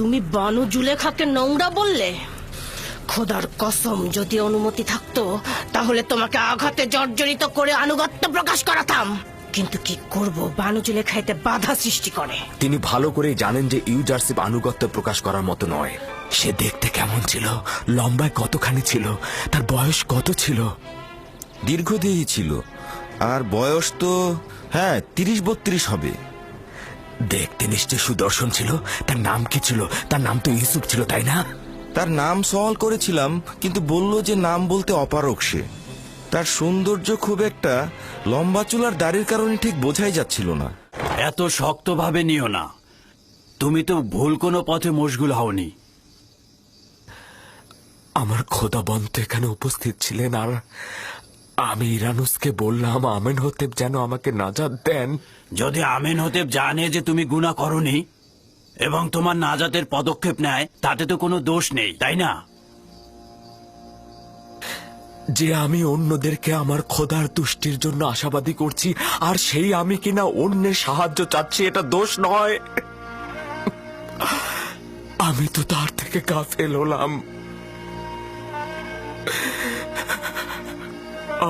তুমি বানু জুলেখাকে নোংরা বললে? খোদার কসম, যদি অনুমতি থাকতো তাহলে তোমাকে আঘাতে জর্জরিত করে আনুগত্য প্রকাশ করাতাম, কিন্তু কি করব, বানু জুলেখা এতে বাধা সৃষ্টি করে। তিনি ভালো করেই জানেন যে ইউজারশিপ আনুগত্য প্রকাশ করার মতো নয়। সে দেখতে কেমন ছিল, লম্বায় কতখানি ছিল, তার বয়স কত ছিল? দীর্ঘদেহী ছিল, আর বয়স তো 30-32 হবে। দেখতে নিশ্চয় সুদর্শন ছিল। তার নাম কি ছিল? তার নাম তো ইউসুফ ছিল, তাই না? তার নাম সওয়াল করেছিলাম, কিন্তু বলল যে নাম বলতে অপারগ সে। তার সৌন্দর্য খুব একটা লম্বা চুলার দাড়ির কারণে ঠিক বোঝাই যাচ্ছিল না। এত শক্তভাবে নিও না, তুমি তো ভুল কোনো পথে মশগুল হওনি। আমার খোদাবন্ত এখানে উপস্থিত ছিলেন, আর আমি ইরানুসকে বললাম আমেন হতেব যেন আমাকে নাজাত দেন। যদি আমেন হতেব জানে যে তুমি গুনাহ করনি এবং তোমার নাজাতের পদক্ষেপ নেয়, তাতে তো কোনো দোষ নেই, তাই না? যে আমি অন্যদেরকে আমার খোদার তুষ্টির জন্য আশাবাদী করছি, আর সেই আমি কিনা অন্যের সাহায্য চাচ্ছি, এটা দোষ নয়। আমি তো তার থেকে গাফেল হলাম।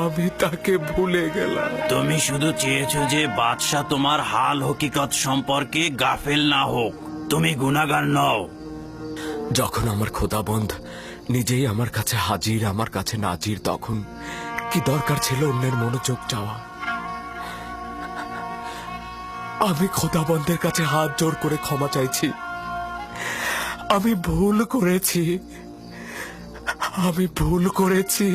আমি তাকে ভুলে গেলাম। তুমি শুধু চেয়েছো যে বাদশাহ তোমার হাল হকিকত সম্পর্কে গাফেল না হোক। তুমি গুনাহগার নও। যখন আমার খোদাবন্ধ নিজেই আমার কাছে হাজির, আমার কাছে নাজির, তখন কি দরকার ছিল অন্যের মনোযোগ চাওয়া? আমি খোদাবন্ধের কাছে হাত জোর করে ক্ষমা চাইছি। আমি ভুল করেছি, আমি ভুল করেছি।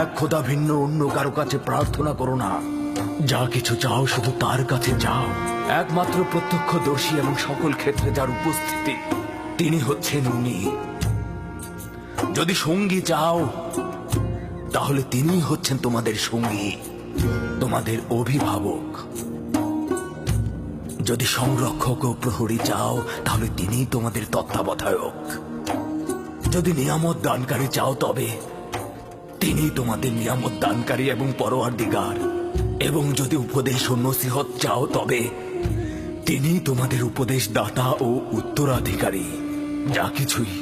এক খোদা ভিন্ন অন্য কারো কাছে প্রার্থনা করো না। যা কিছু চাও শুধু তার কাছে চাও। একমাত্র প্রত্যক্ষদর্শী এবং সকল ক্ষেত্রে যার উপস্থিতি, তিনি হচ্ছেন উনি। যদি সঙ্গী চাও তাহলে তিনি হচ্ছেন তোমাদের সঙ্গী, তোমাদের অভিভাবক। যদি সংরক্ষক ও প্রহরী চাও তাহলে তিনি তোমাদের তত্ত্বাবধায়ক। যদি নিয়ামত দানকারী চাও তবে তিনি তোমাদের নিয়ামত দানকারী এবং পরওয়ারদিগার। এবং যদি উপদেশ ও নসিহত চাও তবে তিনি তোমাদের উপদেশ দাতা ও উত্তরাধিকারী। যা কিছুই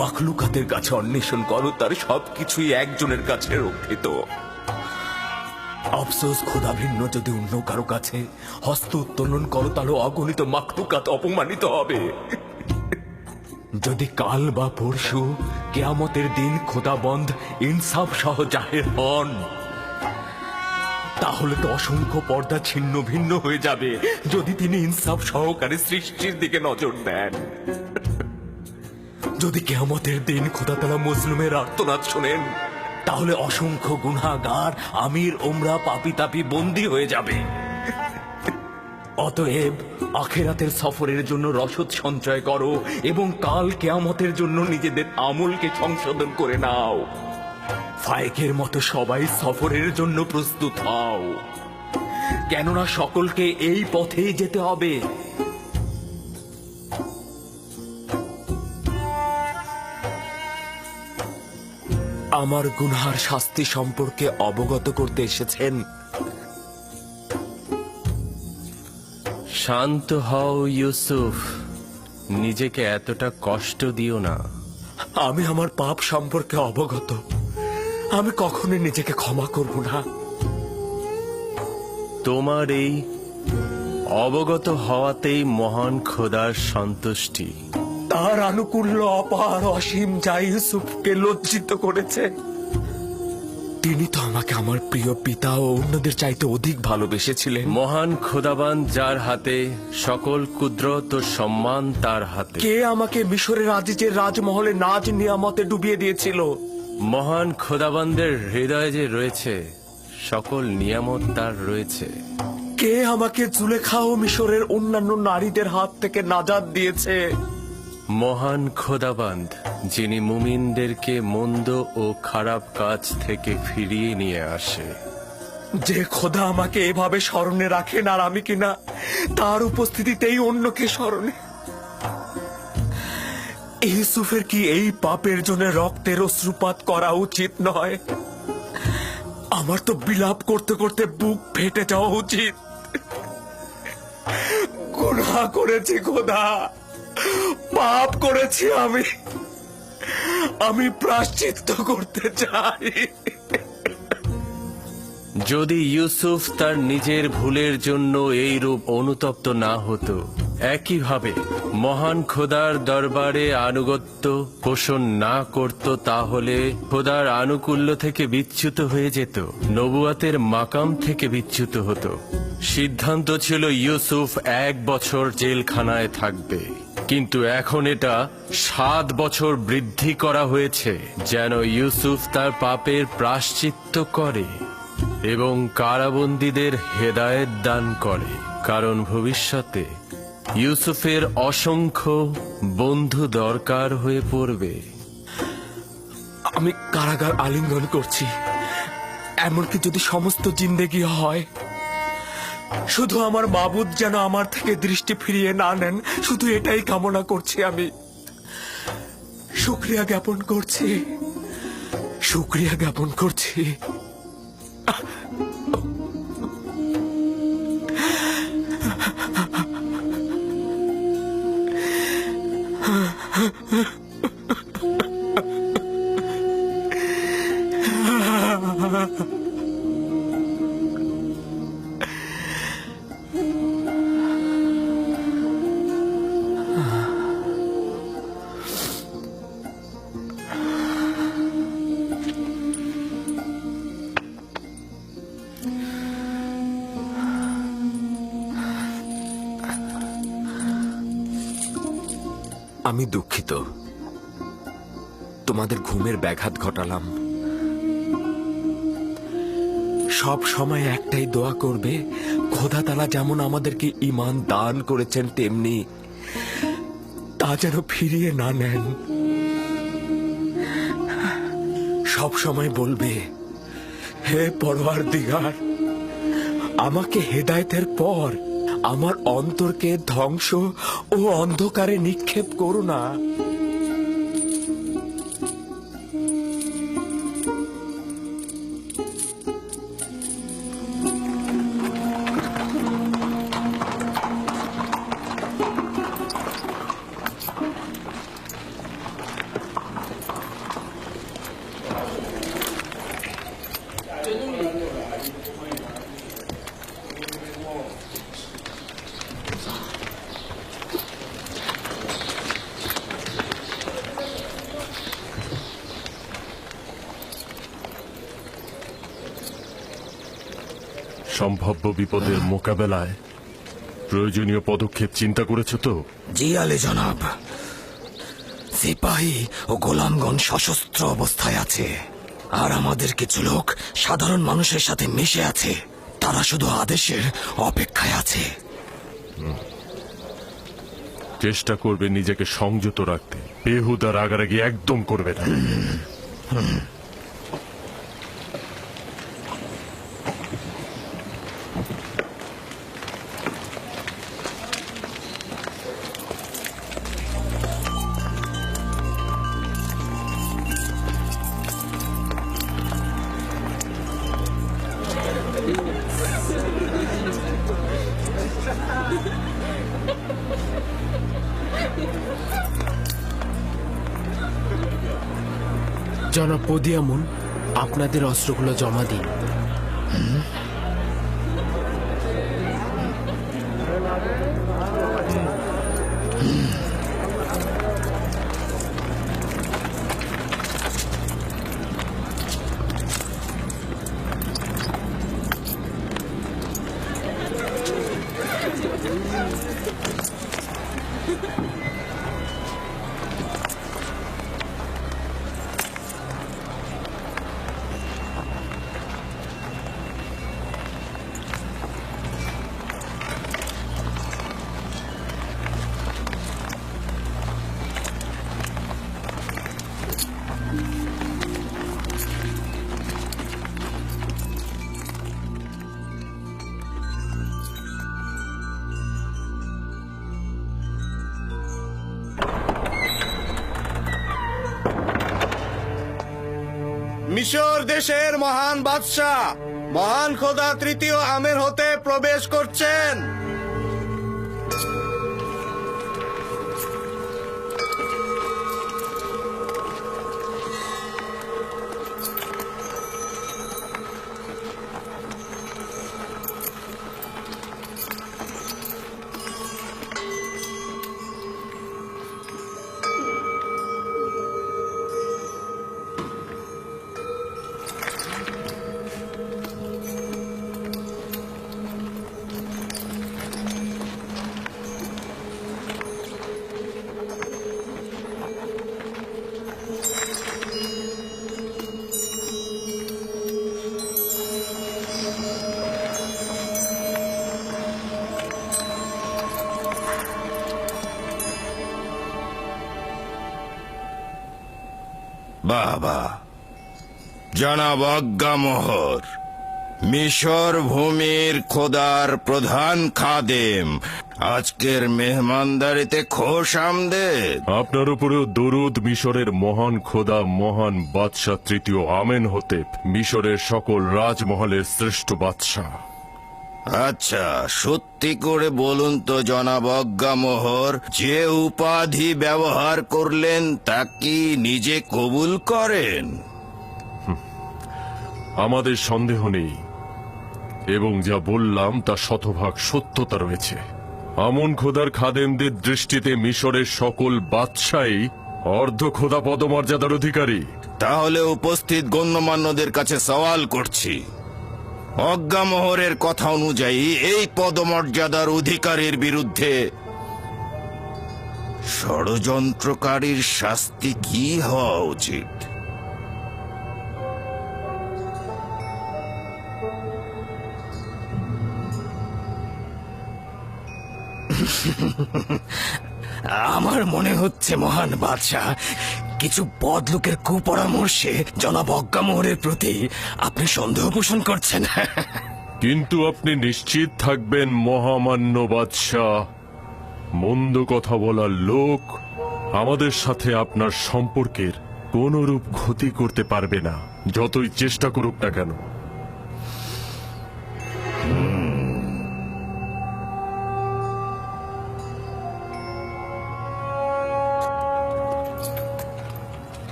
মাখলুকাতের কাছে অন্বেষণ করো তার সবকিছুই একজনের কাছে রক্ষিত। আফসোস, খোদা ভিন্ন যদি অন্য কারো কাছে হস্ত উত্তোলন করো তাহলে অগণিত মাখলুকাত অপমানিত হবে। যদি কাল বা পরশু কিয়ামতের দিন খোদাবন্ধ ইনসাফ সহ জাহের হন তাহলে তো অসংখ্য পর্দা ছিন্ন ভিন্ন হয়ে যাবে। যদি তিনি ইনসাফ সহকারে সৃষ্টির দিকে নজর দেন, যদি কিয়ামতের দিন খোদা তাআলা মুসলিমের আর্তনাদ শোনেন, তাহলে অসংখ্য গুনাহগার আমির ওমরা পাপী তাপী বন্দী হয়ে যাবে। অতএব আখিরাতের সফরের জন্য রসদ সঞ্চয় করো এবং কাল কিয়ামতের জন্য নিজেদের আমলকে সংশোধন করে নাও। ফায়েকের মতো সবাই সফরের জন্য প্রস্তুত হও, কেননা সকলকে এই পথেই যেতে হবে। আমার গুনহার শাস্তি সম্পর্কে অবগত করতে এসেছেন। শান্ত হও ইউসুফ, নিজেকে এতটা কষ্ট দিও না। আমি আমার পাপ সম্পর্কে অবগত, আমি কখনোই নিজেকে ক্ষমা করব না। তোমার এই অবগত হওয়াতেই মহান খোদার সন্তুষ্টি। তার আনুকূল্য অপার অসীম যা ইউসুফকে লজ্জিত করেছে। তিনি তো আমাকে আমার প্রিয় পিতা ও অন্যদের চাইতে অধিক ভালোবেসেছিলেন। মহান খোদাবান যার হাতে, সকল কুদরত ও সম্মান তার হাতে। কে আমাকে মিশরের আজিজের রাজমহলে নাজ নিয়ামতে ডুবিয়ে দিয়েছিল? মহান খোদাবানদের হৃদয়ে যে রয়েছে সকল নিয়ামত তার রয়েছে। কে আমাকে জুলেখা ও মিশরের অন্যান্য নারীদের হাত থেকে নাজাত দিয়েছে? মহান খোদাবান্দ, যিনি মুমিনদেরকে মন্দ ও খারাপ কাজ থেকে ফিরিয়ে নিয়ে আসে। যে খোদা আমাকে এভাবে স্মরণে রাখেন আর আমি কিনা তার উপস্থিতিতেই অন্যকে স্মরণে। ইউসুফের কি এই পাপের জন্য রক্তের অশ্রুপাত করা উচিত নয়? আমার তো বিলাপ করতে করতে বুক ফেটে যাওয়া উচিত। গুনাহ করেছি খোদা, পাপ করেছি আমি প্রায়শ্চিত্ত করতে চাই। যদি ইউসুফ তার নিজের ভুলের জন্য এই রূপ অনুতপ্ত না হতো, একইভাবে মহান খোদার দরবারে আনুগত্য পোষণ না করত, তাহলে খোদার আনুকূল্য থেকে বিচ্যুত হয়ে যেত, নবুয়াতের মাকাম থেকে বিচ্যুত হতো। সিদ্ধান্ত ছিল ইউসুফ 1 বছর জেলখানায় থাকবে, কিন্তু এখন এটা 7 বছর বৃদ্ধি করা হয়েছে, যেন ইউসুফ তার পাপের প্রায়শ্চিত্ত করে এবং কারাবন্দীদের হেদায়েত দান করে, কারণ ভবিষ্যতে ইউসুফের অসংখ্য বন্ধু দরকার হয়ে পড়বে। আমি কারাগার আলিঙ্গন করছি, এমনকি যদি সমস্ত জিন্দেগি হয়, শুধু আমার মাবুদ যেন আমার থেকে দৃষ্টি ফিরিয়ে না নেন, শুধু এটাই কামনা করছি। আমি শুকরিয়া জ্ঞাপন করছি, শুকরিয়া জ্ঞাপন করছি। আমি দুঃখিত, তোমাদের ঘুমের ব্যাঘাত ঘটালাম। সব সময় একটাই দোয়া করবে, খোদা তাআলা যেমন আমাদেরকে ঈমান দান করেছেন তেমনি তা যেন ফিরিয়ে না নেন। সব সময় বলবে, হে পরওয়ারদিগার, আমাকে হেদায়েতের পর আমার অন্তরকে ধ্বংস ও অন্ধকারে নিক্ষেপ করো না। সম্ভাব্য বিপদের মোকাবেলায় প্রয়োজনীয় পদক্ষেপ চিন্তা করেছো তো? জি আলী জনাব, সিপাহী ও গোলামগণ সশস্ত্র অবস্থায় আছে, আর আমাদের কিছু লোক সাধারণ মানুষের সাথে মিশে আছে। তারা শুধু আদেশের অপেক্ষায় আছে। চেষ্টা করবে নিজেকে সংযত রাখতে, বেহুদা রাগারাগি একদম করবে না। জনাব পদিয়ামুন, আপনাদের অস্ত্রগুলো জমা দিন। মিশর দেশের মহান বাদশাহ মহান খোদা তৃতীয় আমের হতে প্রবেশ করছেন। বাবা জনাব আজ্ঞামোহর, মিশর ভূমির খোদার প্রধান খাদেম আজকের মেহমানদারিতে খোশ আমদেদ। আপনার উপরেও দরুদ মিশরের মহান খোদা মহান বাদশাহ তৃতীয় আমেন হতেপ, মিশরের সকল রাজমহলের শ্রেষ্ঠ বাদশাহ। আচ্ছা, সত্যি করে বলুন তো জনাব আজ্ঞামোহর, যে উপাধি ব্যবহার করলেন তা কি নিজে কবুল করেন? আমাদের সন্দেহ নেই এবং যা বললাম তা শতভাগ সত্যতা রয়েছে। আমন খোদার খাদেমদের দৃষ্টিতে মিশরের সকল বাদশাহই অর্ধ খোদা পদমর্যাদার অধিকারী। তাহলে উপস্থিত গণ্যমান্যদের কাছে সওয়াল করছি, অজ্ঞামোহরের কথা অনুযায়ী এই পদমর্যাদার অধিকারীর বিরুদ্ধে ষড়যন্ত্রকারীর শাস্তি কি হওয়া উচিত? আমার মনে হচ্ছে মহান বাদশাহ, কিছু বদলোকের কুপরামর্শে জনাব অজ্ঞামোহরের প্রতি আপনি সন্দেহ পোষণ করছেন। কিন্তু আপনি নিশ্চিত থাকবেন মহামান্য বাদশাহ, মন্দ কথা বলার লোক আমাদের সাথে আপনার সম্পর্কের কোনরূপ ক্ষতি করতে পারবে না, যতই চেষ্টা করুক না কেন।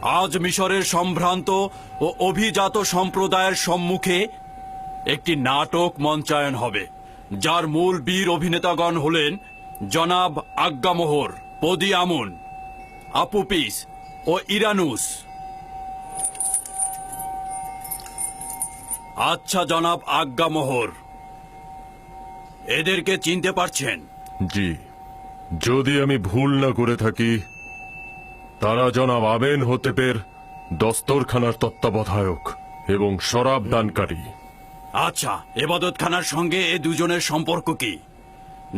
আজ মিশরের সম্ভ্রান্ত ও অভিজাত সম্প্রদায়ের সম্মুখে একটি নাটক মঞ্চায়ন হবে, যার মূল বীর অভিনেতাগণ হলেন জনাব আজ্ঞামোহর, পদিয়ামুন, আপুপিস ও ইরানুস। আচ্ছা জনাব আজ্ঞামোহর, এদেরকে চিনতে পারছেন? জি, যদি আমি ভুল না করে থাকি তারা জনাব আমেনহোতেপের দস্তরখানার তত্ত্বাবধায়ক এবং শরাব দানকারী। আচ্ছা, এবাদতখানার সঙ্গে এ দুজনের সম্পর্ক কি,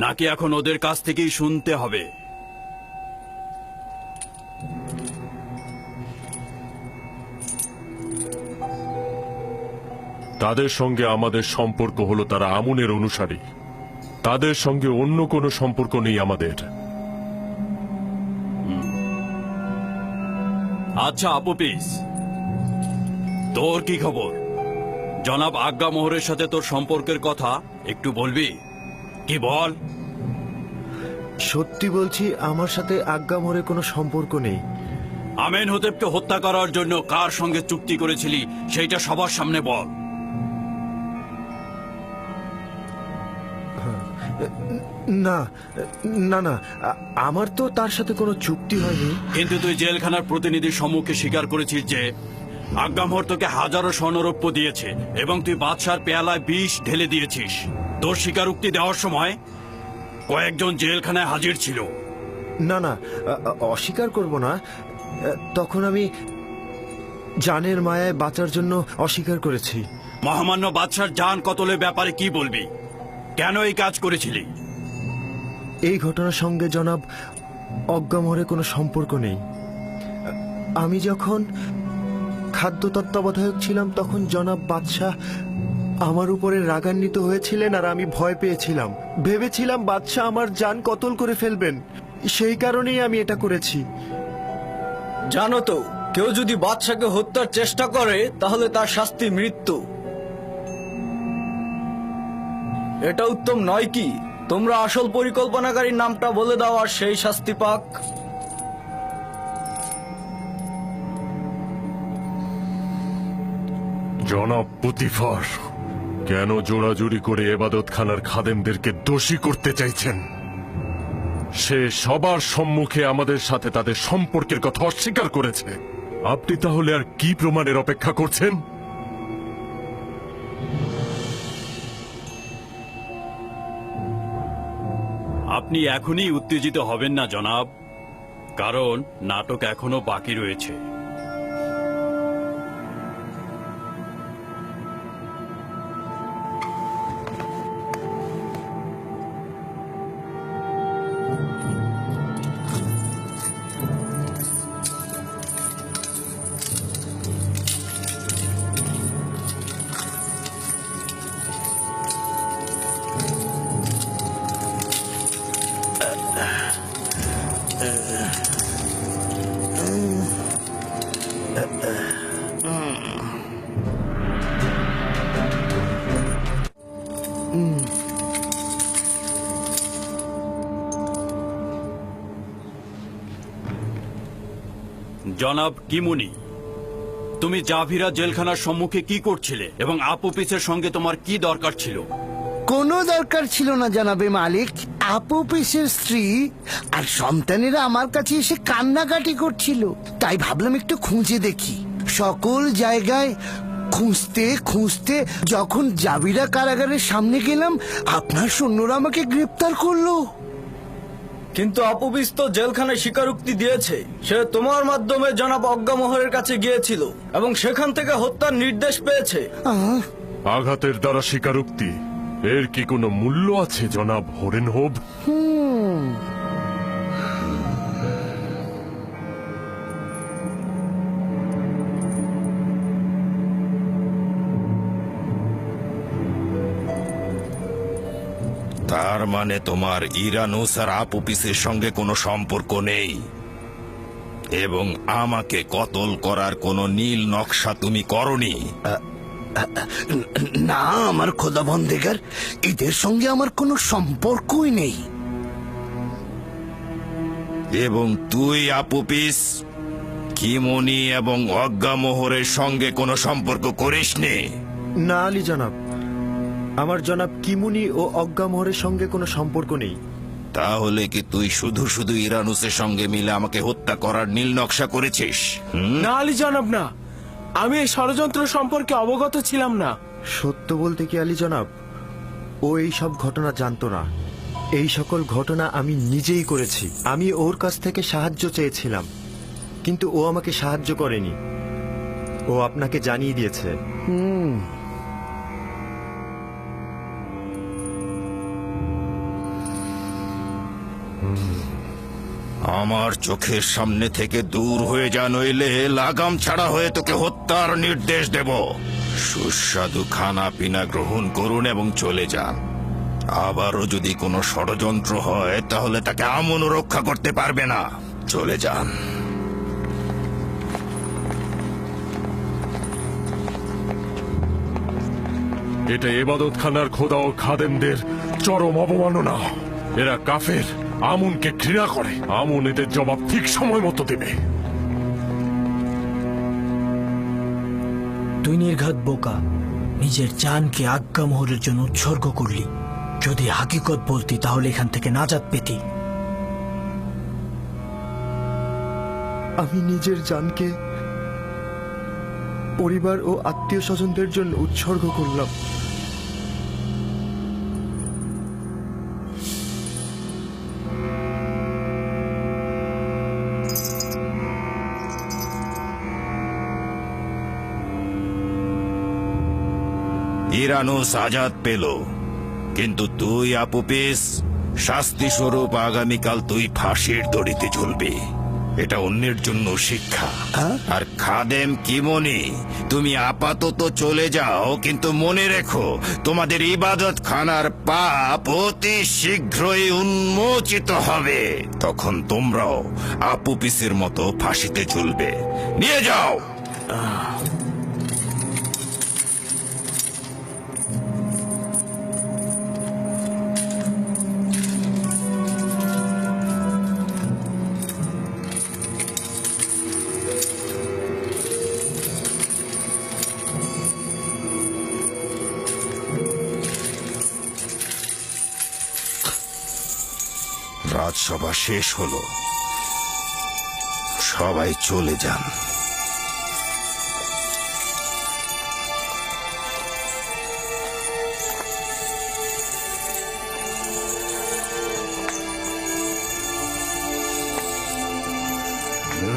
নাকি এখন ওদের কাছ থেকেই শুনতে হবে? তাদের সঙ্গে আমাদের সম্পর্ক হলো তারা আমুনের অনুসারী। তাদের সঙ্গে অন্য কোনো সম্পর্ক নেই আমাদের। আচ্ছা আপুপিস, তোর কি খবর? জনাব আজ্ঞামোহরের সাথে তোর সম্পর্কের কথা একটু বলবি? কি বল? সত্যি বলছি, আমার সাথে আজ্ঞামোহরে কোনো সম্পর্ক নেই। আমেনহোতেপকে হত্যা করার জন্য কার সঙ্গে চুক্তি করেছিলি সেইটা সবার সামনে বল। না না না, আমার তো তার সাথে কোনো চুক্তি হয়নি। কিন্তু তুই জেলখানার প্রতিনিধির সম্মুখে স্বীকার করেছিস যে আজ্ঞামোহর তোকে হাজারো স্বর্ণরৌপ্য দিয়েছে এবং তুই বাদশার পেয়ালায় বিষ ঢেলে দিয়েছিস। তোর স্বীকারোক্তি দেওয়ার সময় কয়েকজন জেলখানায় হাজির ছিল। না না, অস্বীকার করব না। তখন আমি জানের মায়ায় বাঁচার জন্য অস্বীকার করেছি। মহামান্য বাদশার জান কতলের ব্যাপারে কি বলবি? কেন এই কাজ করেছিলি? এই ঘটনার সঙ্গে জনাব আজ্ঞামোহরে কোনো সম্পর্ক নেই। আমি যখন খাদ্য তত্ত্বাবধায়ক ছিলাম তখন জনাব বাদশাহ আমার উপরে রাগান্বিত হয়েছিলেন আর আমি ভয় পেয়েছিলাম। ভেবেছিলাম বাদশাহ আমার জান কতল করে ফেলবেন, সেই কারণেই আমি এটা করেছি। জানো তো, কেউ যদি বাদশাকে হত্যার চেষ্টা করে তাহলে তার শাস্তি মৃত্যু। এটা উত্তম নয় কি? তোমরা আসল পরিকল্পনাকারীর নামটা বলে দাও আর সেই শাস্তি পাক। জনাব পুতিফার, কেন জোড়াজুড়ি করে এবাদতখানার খাদেমদেরকে দোষী করতে চাইছেন? সে সবার সম্মুখে আমাদের সাথে তাদের সম্পর্কের কথা অস্বীকার করেছে। আপনি তাহলে আর কি প্রমাণের অপেক্ষা করছেন? আপনি এখনই উত্তেজিত হবেন না জনাব, কারণ নাটক এখনো বাকি রয়েছে। জনাব কিমুনি, তুমি জাভিরা জেলখানার সম্মুখে কি করছিলে এবং আপুপিসের সঙ্গে তোমার কি দরকার ছিল? কোনো দরকার ছিল না জানাবে মালিক। আপুপিসের স্ত্রী আর সন্তানেরা আমার কাছে এসে কান্নাকাটি করছিল, তাই ভাবলাম একটু খুঁজে দেখি। সকল জায়গায় খুঁজতে খুঁজতে যখন জাভিরা কারাগারের সামনে গেলাম, আপনার সৈন্যরা আমাকে গ্রেপ্তার করলো। কিন্তু আপুবিস তো জেলখানায় স্বীকারোক্তি দিয়েছে সে তোমার মাধ্যমে জনাব আজ্ঞামোহরের কাছে গিয়েছিল এবং সেখান থেকে হত্যার নির্দেশ পেয়েছে। আঘাতের দ্বারা স্বীকারোক্তি, এর কি কোনো মূল্য আছে জনাব হরেনহোভ? তার মানে তোমার ইরানুস আর আপুপিসের সঙ্গে কোনো সম্পর্ক নেই এবং আমাকে কতল করার কোনো নীল নকশা তুমি করনি। না আমার খোদা বন্দেগার, এদের সঙ্গে আমার কোনো সম্পর্কই নেই। এবং তুই আপুপিস কিমনি এবং অজ্ঞামোহরের সঙ্গে কোনো সম্পর্ক করিসনি? না আলী জনাব, আমার জনাব কিমুনি ও অজ্ঞামোহরের সঙ্গে কোনো সম্পর্ক নেই। তাহলে কি তুই শুধু শুধু ইরানুসের সঙ্গে মিলে আমাকে হত্যা করার নীল নকশা করেছিস? না আলী জনাব, না, আমি এই ষড়যন্ত্র সম্পর্কে অবগত ছিলাম না। সত্য বলতে কি আলী জনাব, ও এই সব ঘটনা জানতো না। এই সকল ঘটনা আমি নিজেই করেছি। আমি ওর কাছ থেকে সাহায্য চেয়েছিলাম, কিন্তু ও আমাকে সাহায্য করেনি। ও আপনাকে জানিয়ে দিয়েছে। আমার চোখের সামনে থেকে দূর হয়ে যা, নইলে লাগাম ছাড়া হয়ে তোকে হত্যার নির্দেশ দেব। সুস্বাদু খানা পিনা গ্রহণ করুন এবং চলে যান। আবারও যদি কোনো ষড়যন্ত্র হয় তাহলে তাকে আমনও রক্ষা করতে পারবে না। চলে যান। এটা এবাদতখানার খোদা ও খাদেমদের চরম অবমাননা। এরা কাফের, আমুনকে ঘৃণা করে। আমুন এদের জবাব ঠিক সময় মতো দেবে। তুই নির্ঘাত বোকা, নিজের জানকে আজ্ঞামোহরের জন্য উৎসর্গ করলি। যদি হাকিকত বলতি তাহলে এখান থেকে নাজাত পেতি। আমি নিজের জানকে পরিবার ও আত্মীয় স্বজনদের জন্য উৎসর্গ করলাম। ইরানুস আজাদ পেল, কিন্তু তুই আপুপিস, শাস্তি স্বরূপ আগামীকাল তুই ফাঁসির দড়িতে ঝুলবি। এটা অন্যের জন্য শিক্ষা। আর খাদেম কিমনি, তুমি আপাতত চলে যাও, কিন্তু মনে রেখো তোমাদের ইবাদত খানার পাপ অতি শীঘ্রই উন্মোচিত হবে। তখন তোমরাও আপুপিসের মতো ফাঁসিতে ঝুলবে। নিয়ে যাও। রাজসভা শেষ হলো, সবাই চলে যান।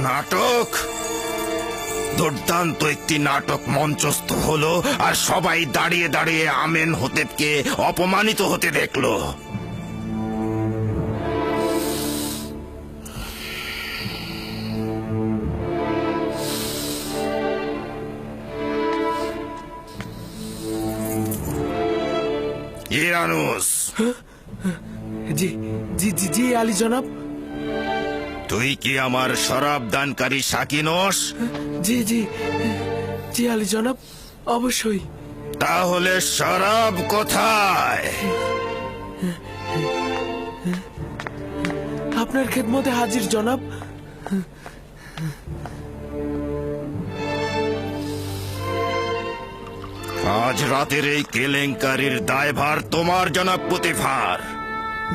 নাটক, দুর্দান্ত একটি নাটক মঞ্চস্থ হলো, আর সবাই দাঁড়িয়ে দাঁড়িয়ে আমেন হোতেবকে অপমানিত হতে দেখলো। ইরানুস, জি জি জি জি আলী জনাব। তুই কি আমার শরাব দানকারী সাকি নস? জি জি জি আলী জনাব, অবশ্যই। তাহলে শরাব কোথায়? আপনার খেদমতে হাজির জনাব। আজ রাতের এই কেলেঙ্কারির দায়ভার তোমার, জনাব পুতিফার।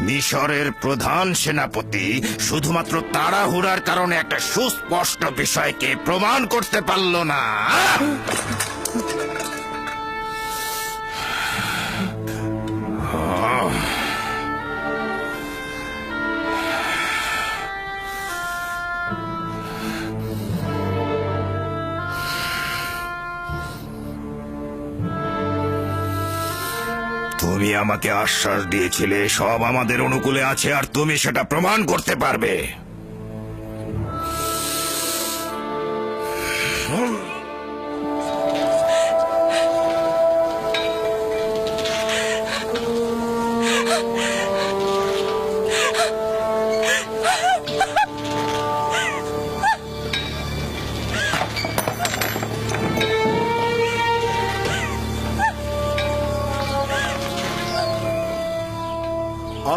মিশরের প্রধান সেনাপতি শুধুমাত্র তাড়াহুড়ার কারণে একটা সুস্পষ্ট বিষয়কে প্রমাণ করতে পারল না। তুমি আমাকে আশ্বাস দিয়েছিলে সব আমাদের অনুকূলে আছে, আর তুমি সেটা প্রমাণ করতে পারবে।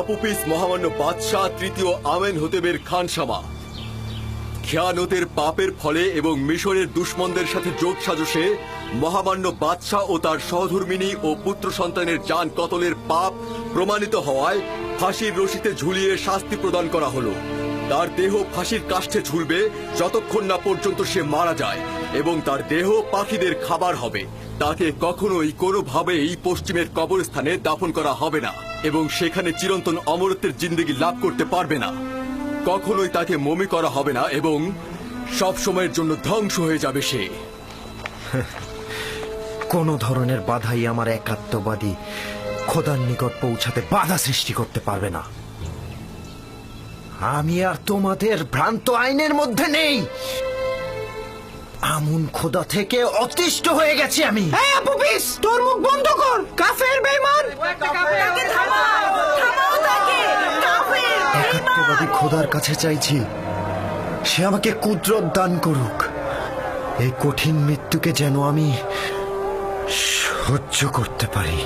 আপুপিস মহামান্য বাদশাহ তৃতীয় আমেন হোতেবের খানসামা। খেয়ানতের পাপের ফলে এবং মিশরের দুশ্মনদের সাথে যোগ সাজসে মহামান্য বাদশাহ ও তার সহধর্মিনী ও পুত্র সন্তানের জান কতলের পাপ প্রমাণিত হওয়ায় ফাঁসির রশিতে ঝুলিয়ে শাস্তি প্রদান করা হলো। তার দেহ ফাঁসির কাষ্ঠে ঝুলবে যতক্ষণ না পর্যন্ত সে মারা যায়, এবং তার দেহ পাখিদের খাবার হবে। তাকে কখনোই কোনোভাবেই পশ্চিমের কবরস্থানে দাফন করা হবে না, এবং সেখানে চিরন্তন অমরত্বের জিন্দেগি লাভ করতে পারবে না। কখনোই তাকে মমি করা হবে না, এবং সব সময়ের জন্য ধ্বংস হয়ে যাবে সে। কোনো ধরনের বাধাই আমার একাত্মবাদী খোদার নিকট পৌঁছাতে বাধা সৃষ্টি করতে পারবে না। আমি আর তোমাদের ভ্রান্ত আইনের মধ্যে নেই। আমুন খোদা থেকে অতিষ্ঠ হয়ে গেছি আমি। আপুপিস, তোর মুখ বন্ধ কর, কাফের বেঈমান। একাত্মবাদী খোদার কাছে চাইছি, সে আমাকে কুদরত দান করুক। এই কঠিন মৃত্যুকে যেন আমি সহ্য করতে পারি।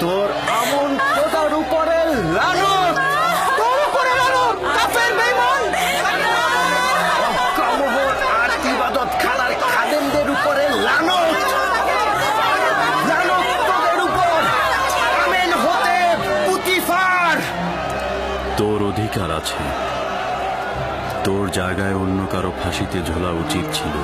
তোর আমন খোদার উপরে লানত, তোর উপরে লানত, কাফের বেঈমান। অজ্ঞামোহর আর ইবাদত খানার খাদেমদের উপরে লানত, লানত তোদের উপর। আমেন হতে পুতিফার। তোর অধিকার আছে, তোর জায়গায় অন্য কারো ফাঁসিতে ঝোলা উচিত ছিল।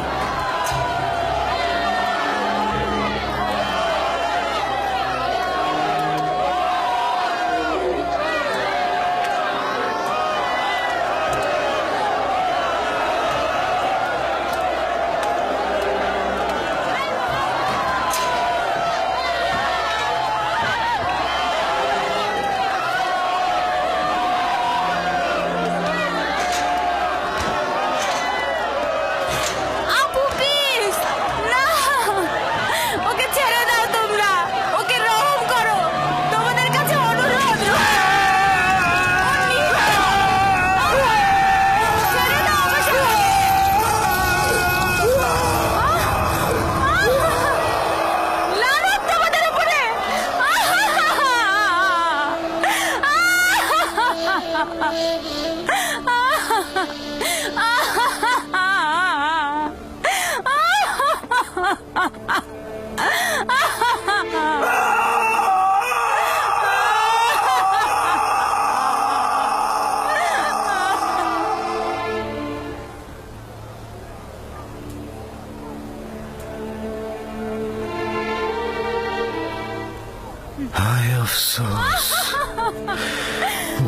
হায় আফসোস,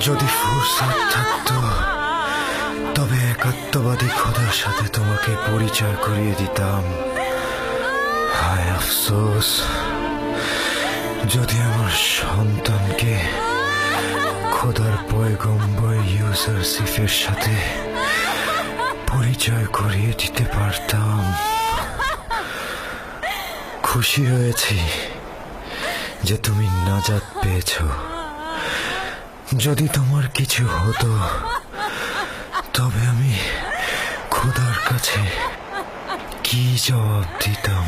যদি ফুরসত থাকতো তবে একাত্মবাদী খোদার সাথে তোমাকে পরিচয় করিয়ে দিতাম। হায় আফসোস, যদি আমার সন্তানকে খোদার পয়গম্বর ইউসুফের সাথে পরিচয় করিয়ে দিতে পারতাম। খুশি হয়েছি যে তুমি নাজাত পেয়েছ। যদি তোমার কিছু হতো তবে আমি খোদার কাছে কি জবাব দিতাম?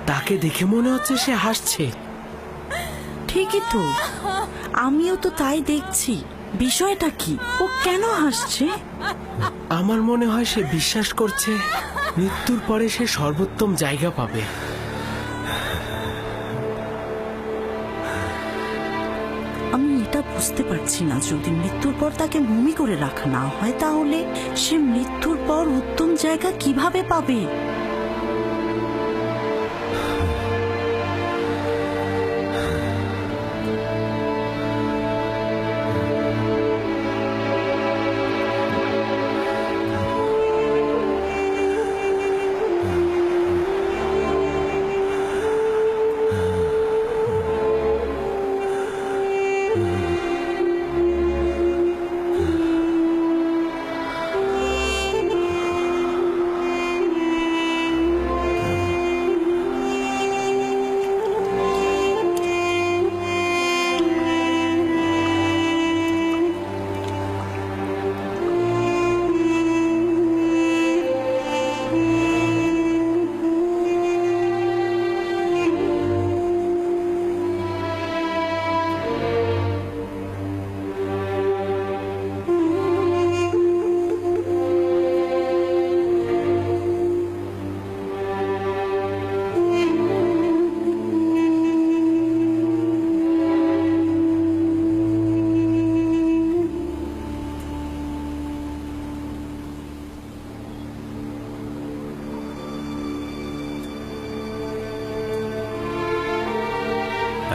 তাকে দেখে মনে হচ্ছে সে হাসছে। ঠিকই তো, আমিও তো তাই দেখছি। বিষয়টা কি? ও কেন হাসছে? আমার মনে হয় সে বিশ্বাস করছে মৃত্যুর পরে সে সর্বোত্তম জায়গা পাবে। আমি এটা বুঝতে পারছি না, যদি মৃত্যুর পর তাকে মমি করে রাখা না হয় তাহলে সে মৃত্যুর পর উত্তম জায়গা কিভাবে পাবে?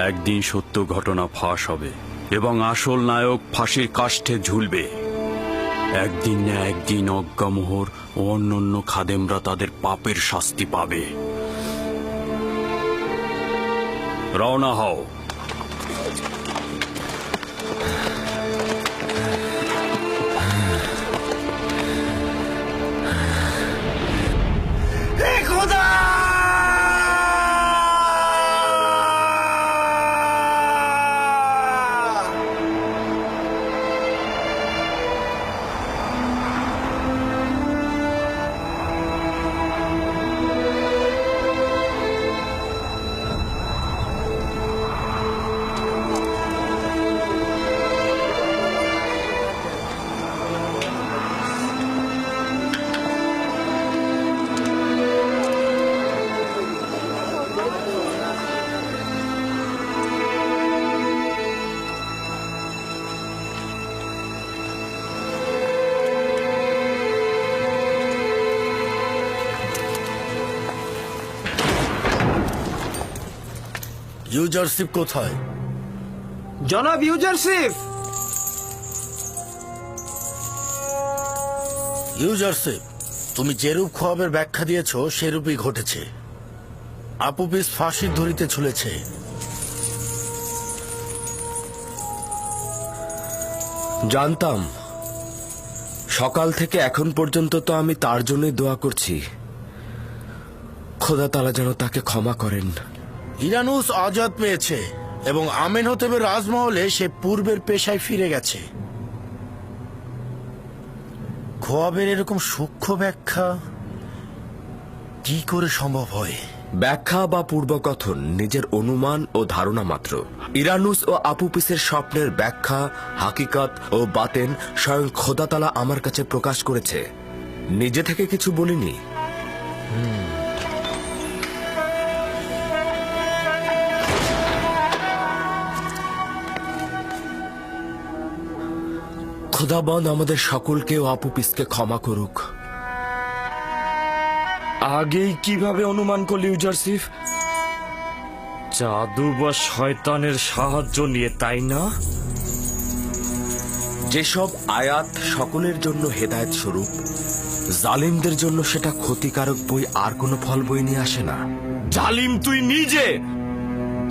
একদিন সত্য ঘটনা ফাঁস হবে এবং আসল নায়ক ফাঁসির কাষ্ঠে ঝুলবে। একদিন না একদিন অজ্ঞামোহর ও অন্যান্য খাদেমরা তাদের পাপের শাস্তি পাবে। রওনা হও। ইউজারশিপ কোথায়? জনাব ইউজারশিপ। ইউজারশিপ, তুমি যেরূপ খোয়াবের ব্যাখ্যা দিয়েছ সেরূপই ঘটেছে। আপুপিস ফাঁসির দড়িতে ঝুলেছে। জানতাম। সকাল থেকে এখন পর্যন্ত তো আমি তার জন্যই দোয়া করছি, খোদা তাআলা যেন তাকে ক্ষমা করেন। ইরানুস আজাদ পেয়েছে এবং আমেনহোতেবের রাজমহলে সে পূর্বের পেশায় ফিরে গেছে। খোয়াবের এরকম সূক্ষ্ম ব্যাখ্যা কি করে সম্ভব হয়? ব্যাখ্যা বা পূর্বকথন নিজের অনুমান ও ধারণা মাত্র। ইরানুস ও আপুপিসের স্বপ্নের ব্যাখ্যা, হাকিকত ও বাতেন স্বয়ং খোদা তাআলা আমার কাছে প্রকাশ করেছে, নিজে থেকে কিছু বলিনি। খোদাবন্দ আমাদের সকলকে ও আপুপিসকে ক্ষমা করুক। আগেই কিভাবে অনুমান করলি ইউজারশিপ? জাদু বা শয়তানের সাহায্য নিয়ে, তাই না? যেসব আয়াত সকলের জন্য হেদায়েত স্বরূপ, জালিমদের জন্য সেটা ক্ষতিকারক বই আর কোনো ফল বই নিয়ে আসে না। জালিম তুই নিজে,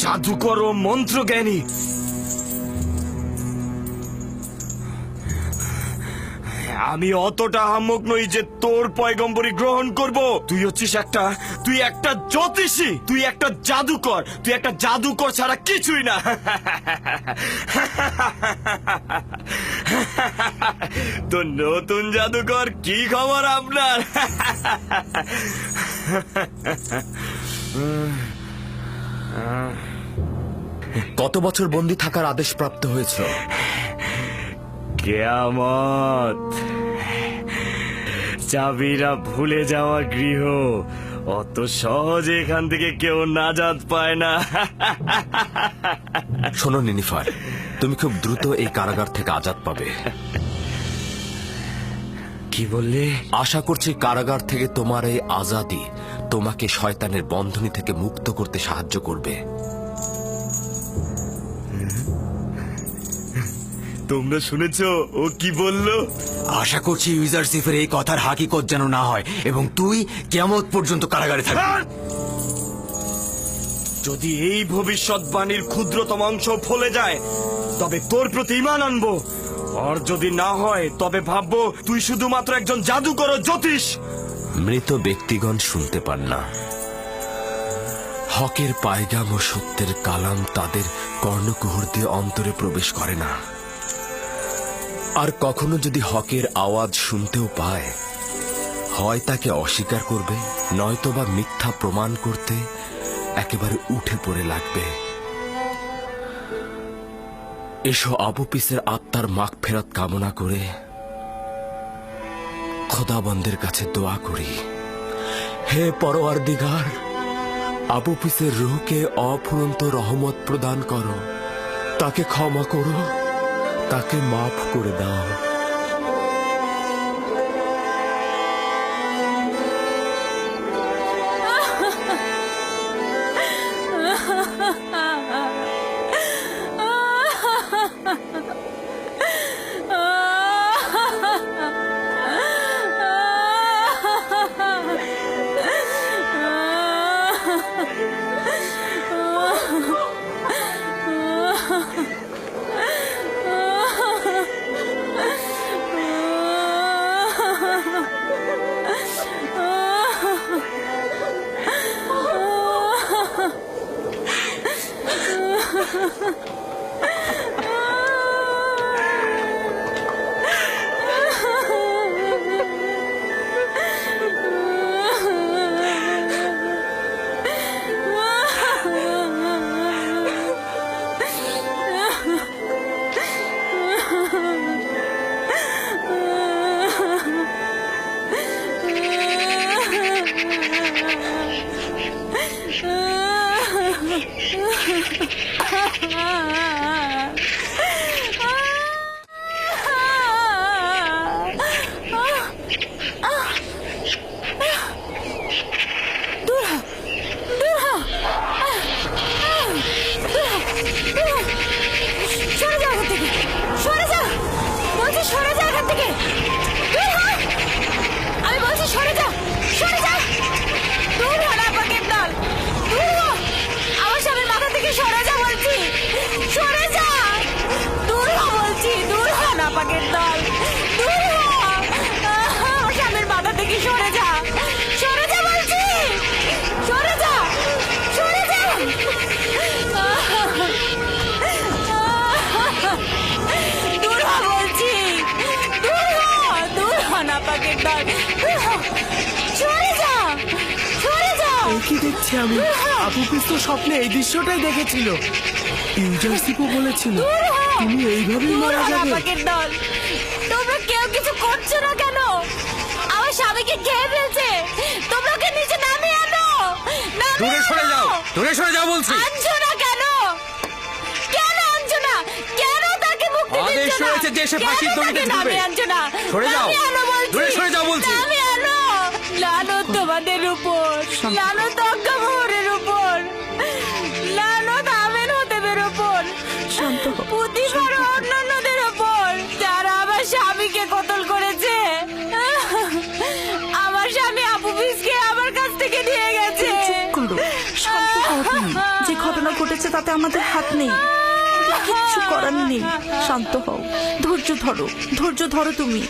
জাদুকর ও মন্ত্রজ্ঞানী। আমি অতটা আহাম্মক নই যে তোর পয়গম্বরী গ্রহণ করব। তুই একটা জ্যোতিষী, তুই একটা জাদুকর ছাড়া কিছুই না। তো নতুন জাদুকর, কি খবর আপনার? কত বছর বন্দী থাকার আদেশ প্রাপ্ত হয়েছিল? কিয়ামত। চাবিরা ভুলে যাওয়া গৃহ, অত সহজে এখান থেকে কেউ নাজাত পায় না। শোনো নিনিফার, তুমি খুব দ্রুত এই কারাগার থেকে আজাদ পাবে। কি বললে? আশা করছি কারাগার থেকে তোমার এই আজাদি তোমাকে শয়তানের বন্ধনী থেকে মুক্ত করতে সাহায্য করবে। তোমরা শুনেছ ও কি বলল? আশা করছি ইউজারশিপের এই কথার হাকিকত যেন না হয় এবং তুই কিয়ামত পর্যন্ত কারাগারে থাকবি। যদি এই ভবিষ্যৎবাণীর ক্ষুদ্রতম অংশ ফলে যায় তবে তোর প্রতি ঈমান আনবো, আর যদি না হয় তবে ভাববো তুই শুধুমাত্র একজন জাদুকর ও জ্যোতিষ। মৃত ব্যক্তিগণ শুনতে পান না। হকের পায়গাম ও সত্যের কালাম তাদের কর্ণকুহর দিয়ে অন্তরে প্রবেশ করে না। আর কখনো যদি হকের আওয়াজ শুনতেও পায়, হয় তাকে অস্বীকার করবে, নয়তোবা মিথ্যা প্রমাণ করতে একেবারে উঠে পড়ে লাগবে। এসো আপুপিসের আত্মার মাগফিরাত কামনা করে খোদাবন্দের কাছে দোয়া করি। হে পরওয়ারদিগার, আপুপিসের রূহকে অফুরন্ত রহমত প্রদান করো, তাকে ক্ষমা করো, তাকে মাফ করে দাও। কি দেখছি আমি? আপুপিস তো স্বপ্নে এই দৃশ্যটাই দেখেছিল। ইউজারশিপও বলেছিল তুমি এইভাবেই মারা যাবে। তোমরা কেউ কিছু করছো না কেন? আমার স্বামীকে খেয়ে ফেলছে। তোমরা ওকে নিচে নামিয়ে আনো। দূরে সরে যাও, দূরে সরে যাও বলছি। আনছো না কেন? কেন আনছো না? কেন তাকে মুক্তি দিচ্ছ না? আদেশ রয়েছে যে সে ফাঁসির দড়িতে ঝুলবে। আনছো না। সরে যাও, দূরে সরে যাও বলছি। নামিয়ে আনো। লানত তোমাদের উপর, লানত অজ্ঞামোহরের উপর, লানত আমেন হতেবের উপর, পুতিফার ও অন্যান্যদের উপর, যারা আমার স্বামীকে কতল করেছে। আমার স্বামী আপুপিসকে আমার কাছ থেকে নিয়ে গেছে। শান্ত হও তুমি। যে ঘটনা ঘটেছে তাতে আমাদের হাত নেই, কিচ্ছু করার নেই। শান্ত হও, ধৈর্য ধরো, ধৈর্য ধরো তুমি।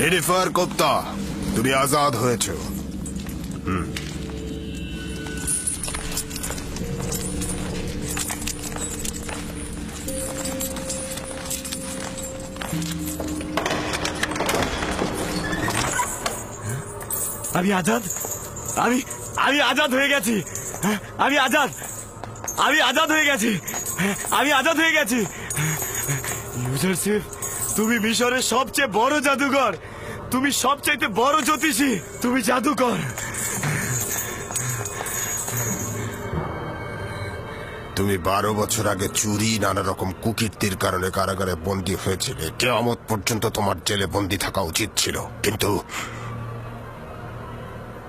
নিনিফার কোপ্তা, তুমি আজাদ হয়েছ। আমি আজাদ, আমি আমি আজাদ হয়ে গেছি। আমি আজাদ, আমি আজাদ হয়ে গেছি। আমি আজাদ হয়ে গেছি। ইউজারশিপ, তুমি মিশরের সবচেয়ে বড় জাদুকর। তুমি সবচাইতে বড় জ্যোতিষী। তুমি জাদুকর। তুমি 12 বছর আগে চুরি, নানা রকম কুকীর্তির কারণে কারাগারে বন্দী হয়েছিলে। কিয়ামত পর্যন্ত তোমার জেলে বন্দী থাকা উচিত ছিল,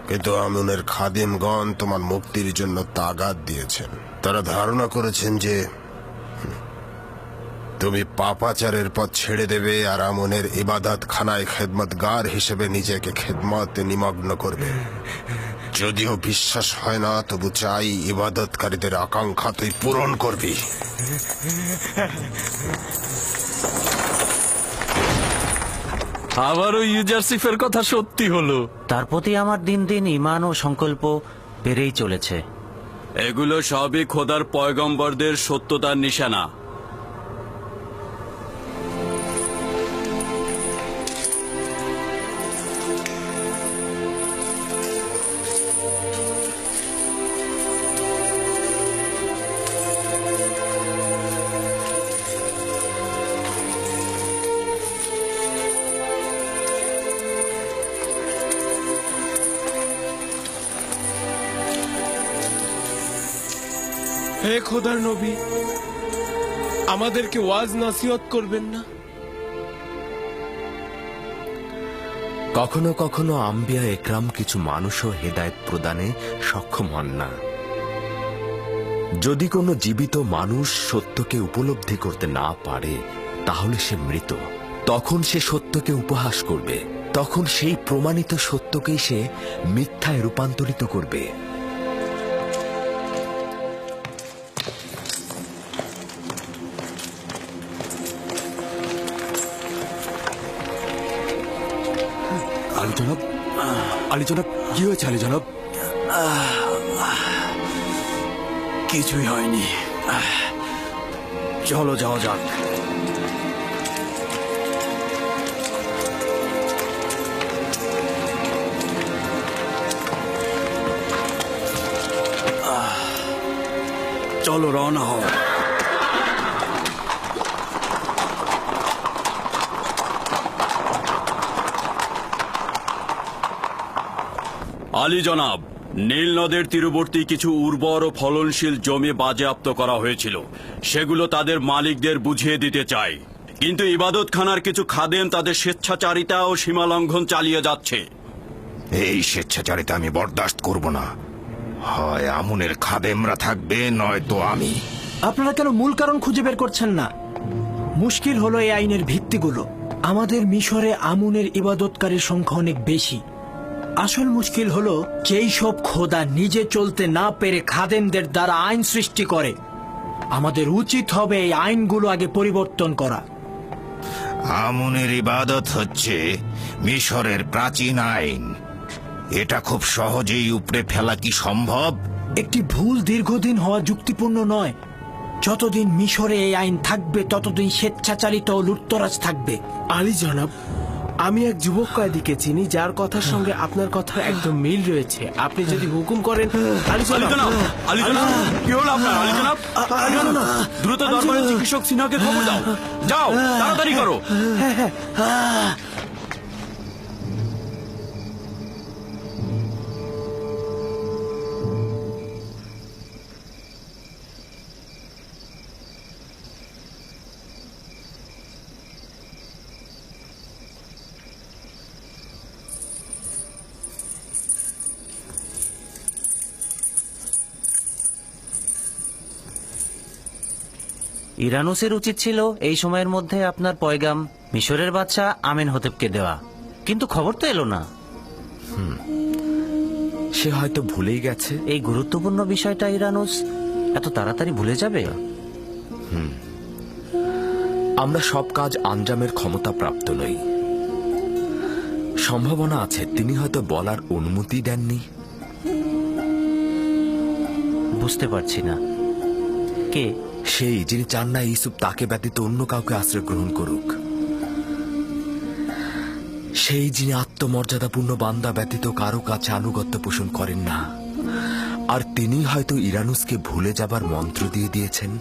কিন্তু আমুনের খাদেমগণ তোমার মুক্তির জন্য তাগাদ দিয়েছেন। তারা ধারণা করেছেন যে তুমি পাপাচারের পথ ছেড়ে দেবে আর আমুনের ইবাদত খানায় খেদমতগার হিসেবে নিজেকে খেদমতে নিমগ্ন করবে। যদিও বিশ্বাস হয় না, তবু চাই ইবাদতকারীদের আকাঙ্ক্ষা তুই পূরণ করবি। আবারও ইউজারসিফের কথা সত্যি হলো। তার প্রতি আমার দিন দিন ঈমান ও সংকল্প বেড়েই চলেছে। এগুলো সবই খোদার পয়গম্বরদের সত্যতার নিশানা। হে খোদার নবী, আমাদেরকে ওয়াজ নসিহত করবেন না? কখনো কখনো আম্বিয়া একরাম কিছু মানুষও হেদায়েত প্রদানে সক্ষম হন না। যদি কোনো জীবিত মানুষ সত্যকে উপলব্ধি করতে না পারে, তাহলে সে মৃত। তখন সে সত্যকে উপহাস করবে, তখন সেই প্রমাণিত সত্যকেই সে মিথ্যায় রূপান্তরিত করবে। আলী জনাব, আলী জনাব, কি হয়েছে আলী জনাব? কিছুই হয়নি, চলো যাওয়া যাক। চলো রওনা হও। আলী জনাব, নীল নদের তীরবর্তী কিছু উর্বর ও ফলনশীল জমি বাজেয়াপ্ত করা হয়েছিল। সেগুলো তাদের মালিকদের বুঝিয়ে দিতে চাই, কিন্তু ইবাদতখানার কিছু খাদেম তাদের স্বেচ্ছাচারিতা ও সীমালঙ্ঘন চালিয়ে যাচ্ছে। এই স্বেচ্ছাচারিতা আমি বরদাস্ত করব না। হয় আমুনের খাদেমরা থাকবে, নয়তো আমি। আপনারা কেন মূল কারণ খুঁজে বের করছেন না? মুশকিল হলো এই আইনের ভিত্তিগুলো। আমাদের মিশরে আমুনের ইবাদতকারীর সংখ্যা অনেক বেশি। আসল মুশকিল হলো যেই সব খোদা নিজে চলতে না পেরে খাদেমদের দ্বারা আইন সৃষ্টি করে। আমাদের উচিত হবে এই আইনগুলো আগে পরিবর্তন করা। আমুনের ইবাদত হচ্ছে মিশরের প্রাচীন আইন। এটা খুব সহজেই উপড়ে ফেলা কি সম্ভব? একটি ভুল দীর্ঘদিন হওয়া যুক্তিপূর্ণ নয়। যতদিন মিশরে এই আইন থাকবে, ততদিন স্বেচ্ছাচারিত ও লুটতরাজ থাকবে। আলী জনাব, আমি এক যুবক কয়েদিকে চিনি যার কথার সঙ্গে আপনার কথার একদম মিল রয়েছে। আপনি যদি হুকুম করেন। আলী জনাব, আলী জনাব, কি হলো আপনার? আলী জনাব, দ্রুত দরবারের চিকিৎসক সিনহাকে খবর দাও। যাও, তাড়াতাড়ি করো। ইরানুসের উচিত ছিল এই সময়ের মধ্যে আপনার পয়গাম মিশরের বাদশা আমেন হতেবকে দেওয়া, কিন্তু খবর তো এলো না। সে হয়তো ভুলেই গেছে। এই গুরুত্বপূর্ণ বিষয়টা ইরানুস এত তাড়াতাড়ি ভুলে যাবে? আমরা সব কাজ আঞ্জামের ক্ষমতা প্রাপ্ত নই। সম্ভাবনা আছে তিনি হয়তো বলার অনুমতি দেননি। বুঝতে পারছি না কে সেই, যিনি চান না ইউসুফ তাকে ব্যতীত অন্য কাউকে আশ্রয় গ্রহণ করুক। সেই, যিনি আত্মমর্যাদাপূর্ণ বান্দা ব্যতীত কারো কাছে আনুগত্য পোষণ করেন না। আর তিনি হয়তো ইরানুসকে ভুলে যাবার মন্ত্র দিয়ে দিয়েছেন।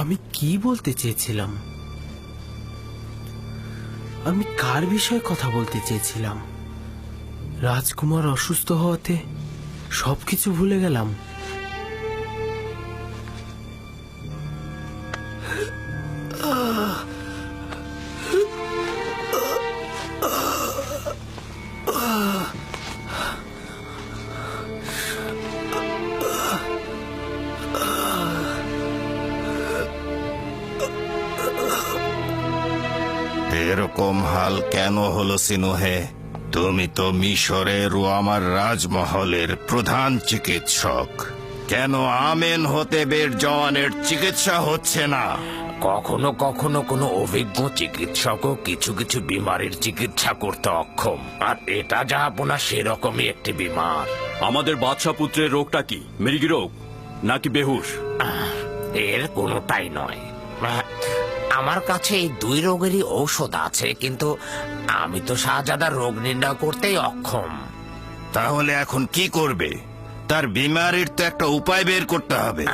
আমি কি বলতে চেয়েছিলাম? আমি কার বিষয়ে কথা বলতে চেয়েছিলাম? রাজকুমার অসুস্থ হওয়াতে সবকিছু ভুলে গেলাম। এরকম হাল কেন হলো সিনুহে? তুমি তো মিশরের ও আমার রাজমহলের প্রধান চিকিৎসক, কেন আমেন হতেবের জওয়ানের চিকিৎসা হচ্ছে না? কখনো কখনো কোনো অভিজ্ঞ চিকিৎসকও কিছু কিছু বিমারির চিকিৎসা করতে অক্ষম, আর এটা জাহাপনা সেরকমই একটি বিমার। আমাদের বাদশা পুত্রের রোগটা কি? মৃগী রোগ নাকি বেহুশ? এর কোনোটাই নয়। আমার কাছে এই দুই রোগেরই ঔষধ আছে, কিন্তু আমি তো শাহজাদার রোগ নির্ণয় করতেই অক্ষম। তাহলে এখন কি করবে? তার বিমারির তো একটা উপায় বের করতে হবে।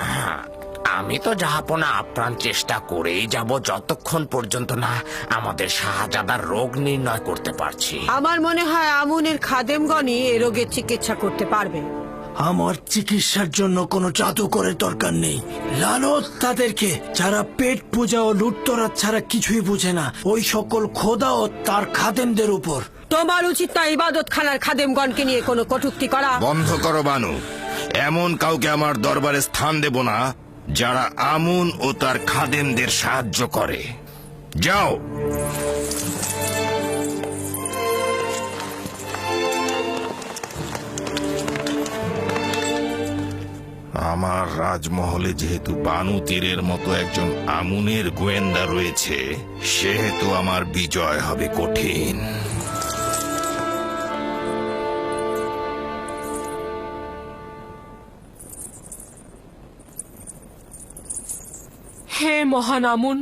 আমি তো জাহাপনা আপ্রাণ চেষ্টা করেই যাব, যতক্ষণ পর্যন্ত না আমাদের শাহজাদার রোগ নির্ণয় করতে পারছি। আমার মনে হয় আমুনের খাদেমগণই এ রোগের চিকিৎসা করতে পারবে। আমার চিকিৎসার জন্য কোনো জাদুকরের দরকার নেই। লানত তাদেরকে যারা পেট পূজা ও লুটতরাজ ছাড়া কিছুই বুঝে না, ওই সকল খোদা ও তার খাদেমদের উপর। তোমার উচিত না ইবাদত খানার খাদেমগণকে নিয়ে কোনো কটূক্তি করা। বন্ধ করো বানু, এমন কাউকে আমার দরবারে স্থান দেব না যারা আমুন ও তার খাদেমদের সাহায্য করে। যাও। আমার রাজমহলে যেহেতু বানু তীরের মতো একজন আমুনের গোয়েন্দা রয়েছে, সেহেতু আমার বিজয় হবে কঠিন। হে মহান আমুন,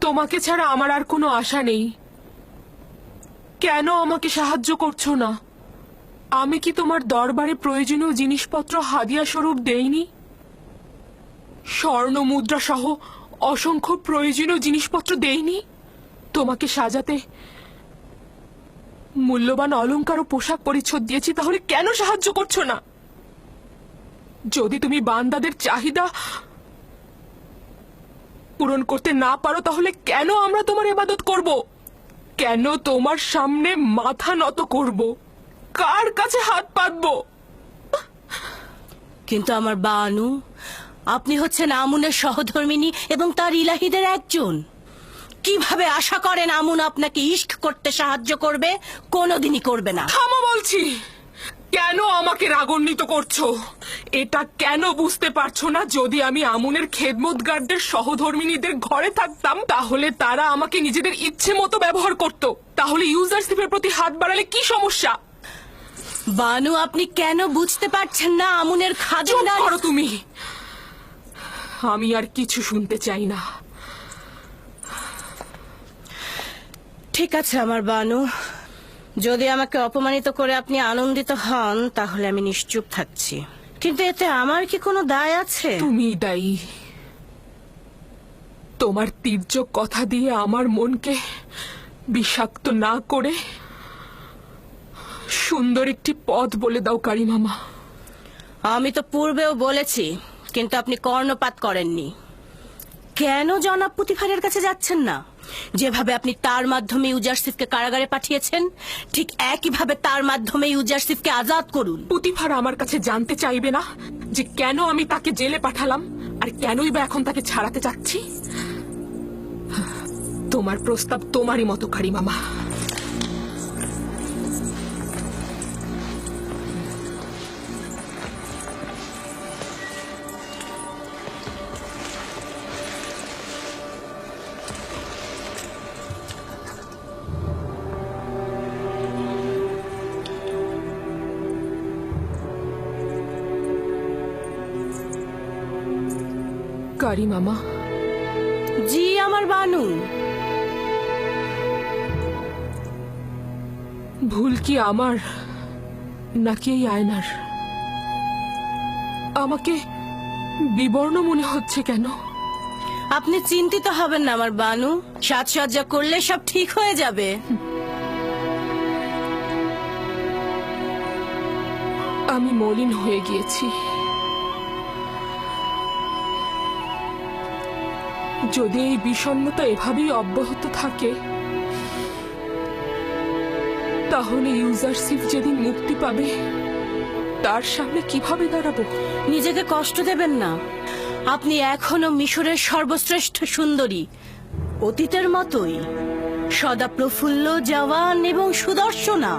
তোমাকে ছাড়া আমার আর কোনো আশা নেই। কেন আমাকে সাহায্য করছো না? আমি কি তোমার দরবারে প্রয়োজনীয় জিনিসপত্র হাদিয়া স্বরূপ দেইনি? স্বর্ণ মুদ্রা সহ অসংখ্য প্রয়োজনীয় জিনিসপত্র দেইনি? তোমাকে সাজাতে মূল্যবান অলংকার ও পোশাক পরিচ্ছদ দিয়েছি, তাহলে কেন সাহায্য করছো না? যদি তুমি বান্দাদের চাহিদা পূরণ করতে না পারো, তাহলে কেন আমরা তোমার ইবাদত করব? কেন তোমার সামনে মাথা নত করব? কার কাছে হাত পাতবো? কিন্তু আমার বানু, আপনি হচ্ছেন আমুনের সহধর্মিনী এবং তার ইলাহিদের একজন। কিভাবে আশা করেন আমুন আপনাকে ইশক করতে সাহায্য করবে? কোনোদিনই করবে না। থামো বলছি। কেন আমাকে রাগান্বিত করছো? এটা কেন বুঝতে পারছো না? যদি আমি আমুনের খেদমতগারদের সহধর্মিনীদের ঘরে থাকতাম, তাহলে তারা আমাকে নিজেদের ইচ্ছে মতো ব্যবহার করত। তাহলে ইউজারশিপের প্রতি হাত বাড়ালে কি সমস্যা? বানু, আপনি কেন বুঝতে পারছেন না আমুনের খাদেমরা? চুপ করো তুমি। আমি আর কিছু শুনতে চাই না। ঠিক আছে আমার বানু, যদি আমাকে অপমানিত করে আপনি আনন্দিত হন, তাহলে আমি নিশ্চুপ থাকছি। কিন্তু এতে আমার কি কোনো দায় আছে? তুমি দায়ী। তোমার তীর্যক কথা দিয়ে আমার মনকে বিষাক্ত না করে সুন্দর একটি পথ বলে দাও কারিমামা। আমি তো পূর্বেও বলেছি, কিন্তু আপনি কর্ণপাত করেননি। কেন জনাব পুতিফারের কাছে যাচ্ছেন না? যেভাবে আপনি তার মাধ্যমে ইউজারশিপকে কারাগারে পাঠিয়েছেন, ঠিক একইভাবে তার মাধ্যমে ইউজারশিপকে আজাদ করুন। পুতিফার আমার কাছে জানতে চাইবে না যে কেন আমি তাকে জেলে পাঠালাম, আর কেনই বা এখন তাকে ছাড়াতে চাচ্ছি? তোমার প্রস্তাব তোমারই মতো কারিমামা। কারিমামা। জি আমার বানু। ভুল কি আমার নাকি এই আয়নার? আমাকে বিবর্ণ মনে হচ্ছে কেন? আপনি চিন্তিত হবেন না আমার বানু, সাজসজ্জা করলে সব ঠিক হয়ে যাবে। আমি মলিন হয়ে গিয়েছি। যদি এই বিষণ্ণতা এভাবেই অব্যাহত থাকে, তাহলে ইউজারশিপ যেদিন মুক্তি পাবে, তার সামনে কিভাবে দাঁড়াবো? নিজেকে কষ্ট দেবেন না। আপনি এখনো মিশরের সর্বশ্রেষ্ঠ সুন্দরী, অতীতের মতোই। সদা প্রফুল্ল, জওয়ান এবং সুদর্শনা।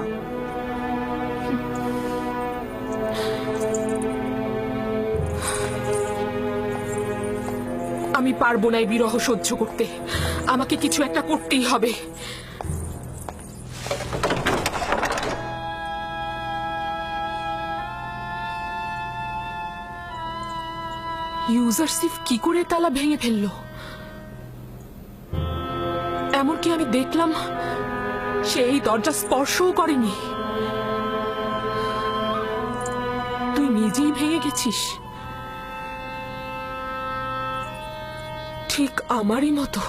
আমি পারবো না এই বিরহ সহ্য করতে। আমাকে কিছু একটা করতেই হবে। ইউজারশিপ কি করে তালা ভেঙে ফেললো? এমনকি আমি দেখলাম সে এই দরজা স্পর্শও করেনি। তুই নিজেই ভেঙে গেছিস, ঠিক আমারই মতো।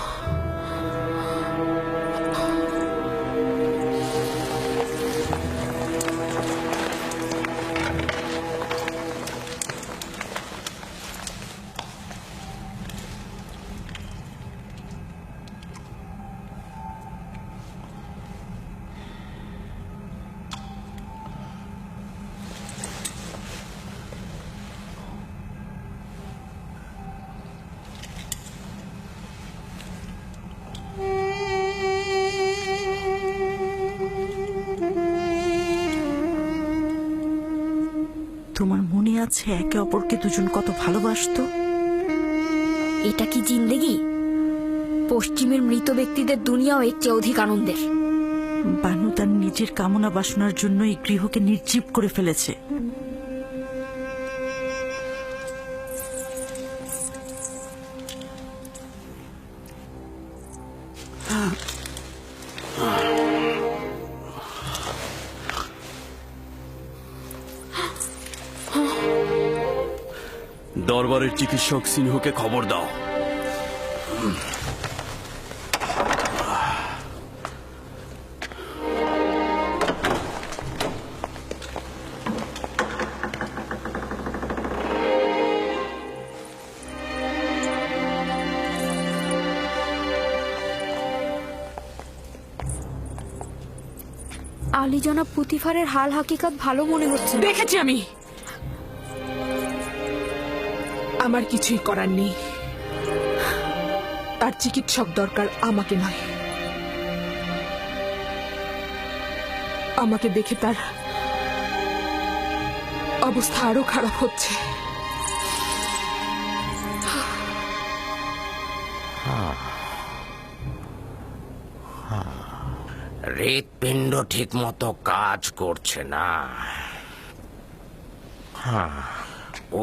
তোমার মনে আছে একে অপরকে দুজন কত ভালোবাসতো? এটা কি জিন্দেগি? পশ্চিমের মৃত ব্যক্তিদের দুনিয়াও এর চেয়ে অধিক আনন্দের। বানু তার নিজের কামনা বাসনার জন্য এই গৃহকে নির্জীব করে ফেলেছে। দরবারের চিকিৎসক সিংহকে খবর দাও। আলী জনাব পুতিফারের হাল হাকিকত ভালো মনে হচ্ছে। দেখেছি আমি। আমার কিছুই করার নেই। তার চিকিৎসক দরকার, আমাকে নয়। আমাকে দেখে তার অবস্থা আরো খারাপ হচ্ছে। হৃৎপিণ্ড ঠিক মতো কাজ করছে না।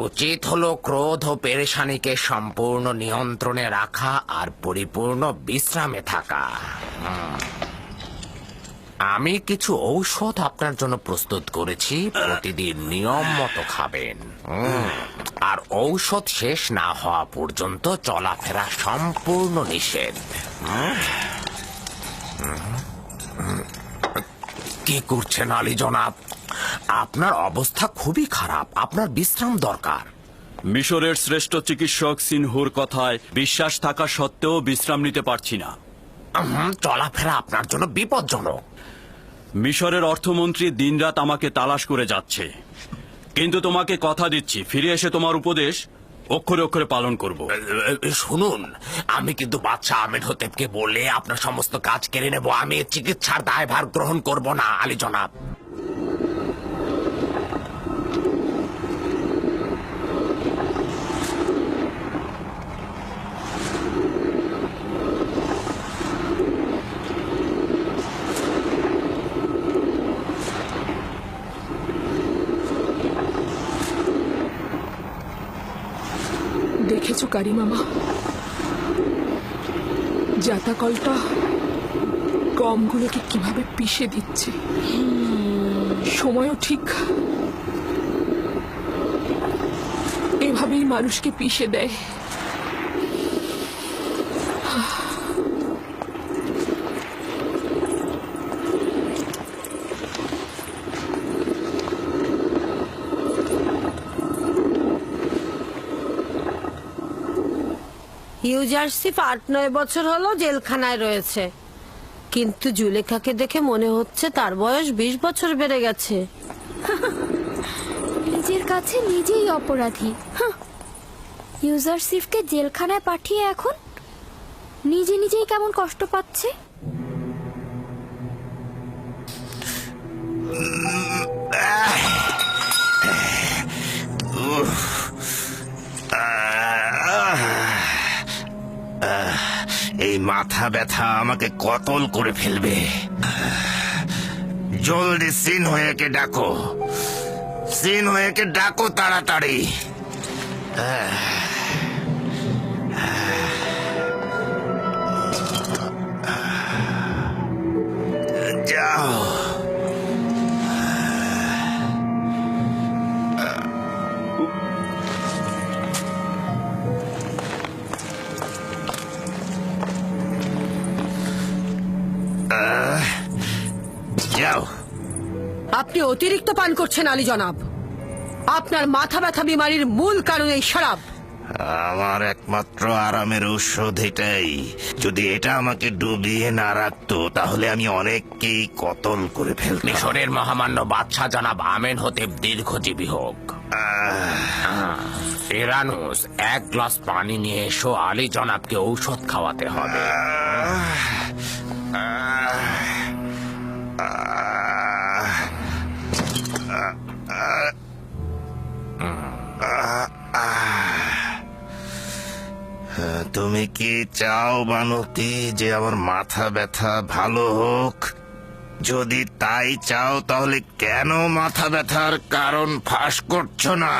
উচিত হলো ক্রোধ ও পেরেশানিকে সম্পূর্ণ নিয়ন্ত্রণে রাখা আর পরিপূর্ণ বিশ্রামে থাকা। আমি কিছু ঔষধ আপনার জন্য প্রস্তুত করেছি, প্রতিদিন নিয়ম মতো খাবেন। আর ঔষধ শেষ না হওয়া পর্যন্ত চলাফেরা সম্পূর্ণ নিষেধ। কি করছেন আলী জনাব? আপনার অবস্থা খুবই খারাপ, আপনার বিশ্রাম দরকার। মিশরের শ্রেষ্ঠ চিকিৎসক সিনহুর কথায় বিশ্বাস থাকা সত্ত্বেও বিশ্রাম নিতে পারছি না। চলাফেরা আপনার জন্য বিপজ্জনক। মিশরের অর্থমন্ত্রী দিনরাত আমাকে তালাশ করে যাচ্ছে, কিন্তু তোমাকে কথা দিচ্ছি ফিরে এসে তোমার উপদেশ অক্ষরে অক্ষরে পালন করব। শুনুন, আমি কিন্তু বাদশাহ আমেনহোতেপকে বললে আপনার সমস্ত কাজ কেড়ে নেব। আমি চিকিৎসার দায়ভার গ্রহণ করব না আলী জনাব। দেখেছো কারি মামা, জাতাকলটা গমগুলোকে কিভাবে পিষে দিচ্ছে। সময়ও ঠিক এভাবেই মানুষকে পিষে দেয়। ইউজারশিপ 8-9 বছর হলো জেলখানায় রয়েছে, কিন্তু জুলেখাকে দেখে মনে হচ্ছে তার বয়স 20 বছর বেড়ে গেছে। নিজের কাছে নিজেই অপরাধী। ইউজারশিপকে জেলখানায় পাঠিয়ে এখন নিজে নিজেই কেমন কষ্ট পাচ্ছে। এই মাথা ব্যথা আমাকে কতল করে ফেলবে। জলদি সিন হয়েকে ডাকো, সিন হয়েকে ডাকো তাড়াতাড়ি। যাও। যাও। আপনি অতিরিক্ত পান করছেন আলী জনাব। আপনার মাথা ব্যথা বিমারির মূল কারণ এই শরাব। আমার একমাত্র আরামের ঔষধ এটাই। যদি এটা আমাকে ডুবিয়ে না রাখতো তাহলে আমি অনেককেই কতল করে ফেলতাম। মিশরের মহামান্য বাদশাহ জনাব আমেন হতেব দীর্ঘজীবী হোক। ইরানুস, এক গ্লাস পানি নিয়ে এসো, আলী জনাবকে ঔষধ খাওয়াতে হবে। তুমি কি চাও বানতি যে আমার মাথা ব্যথা ভালো হোক? যদি তাই চাও তাহলে কেন মাথা ব্যথার কারণ ফাঁস করছো না?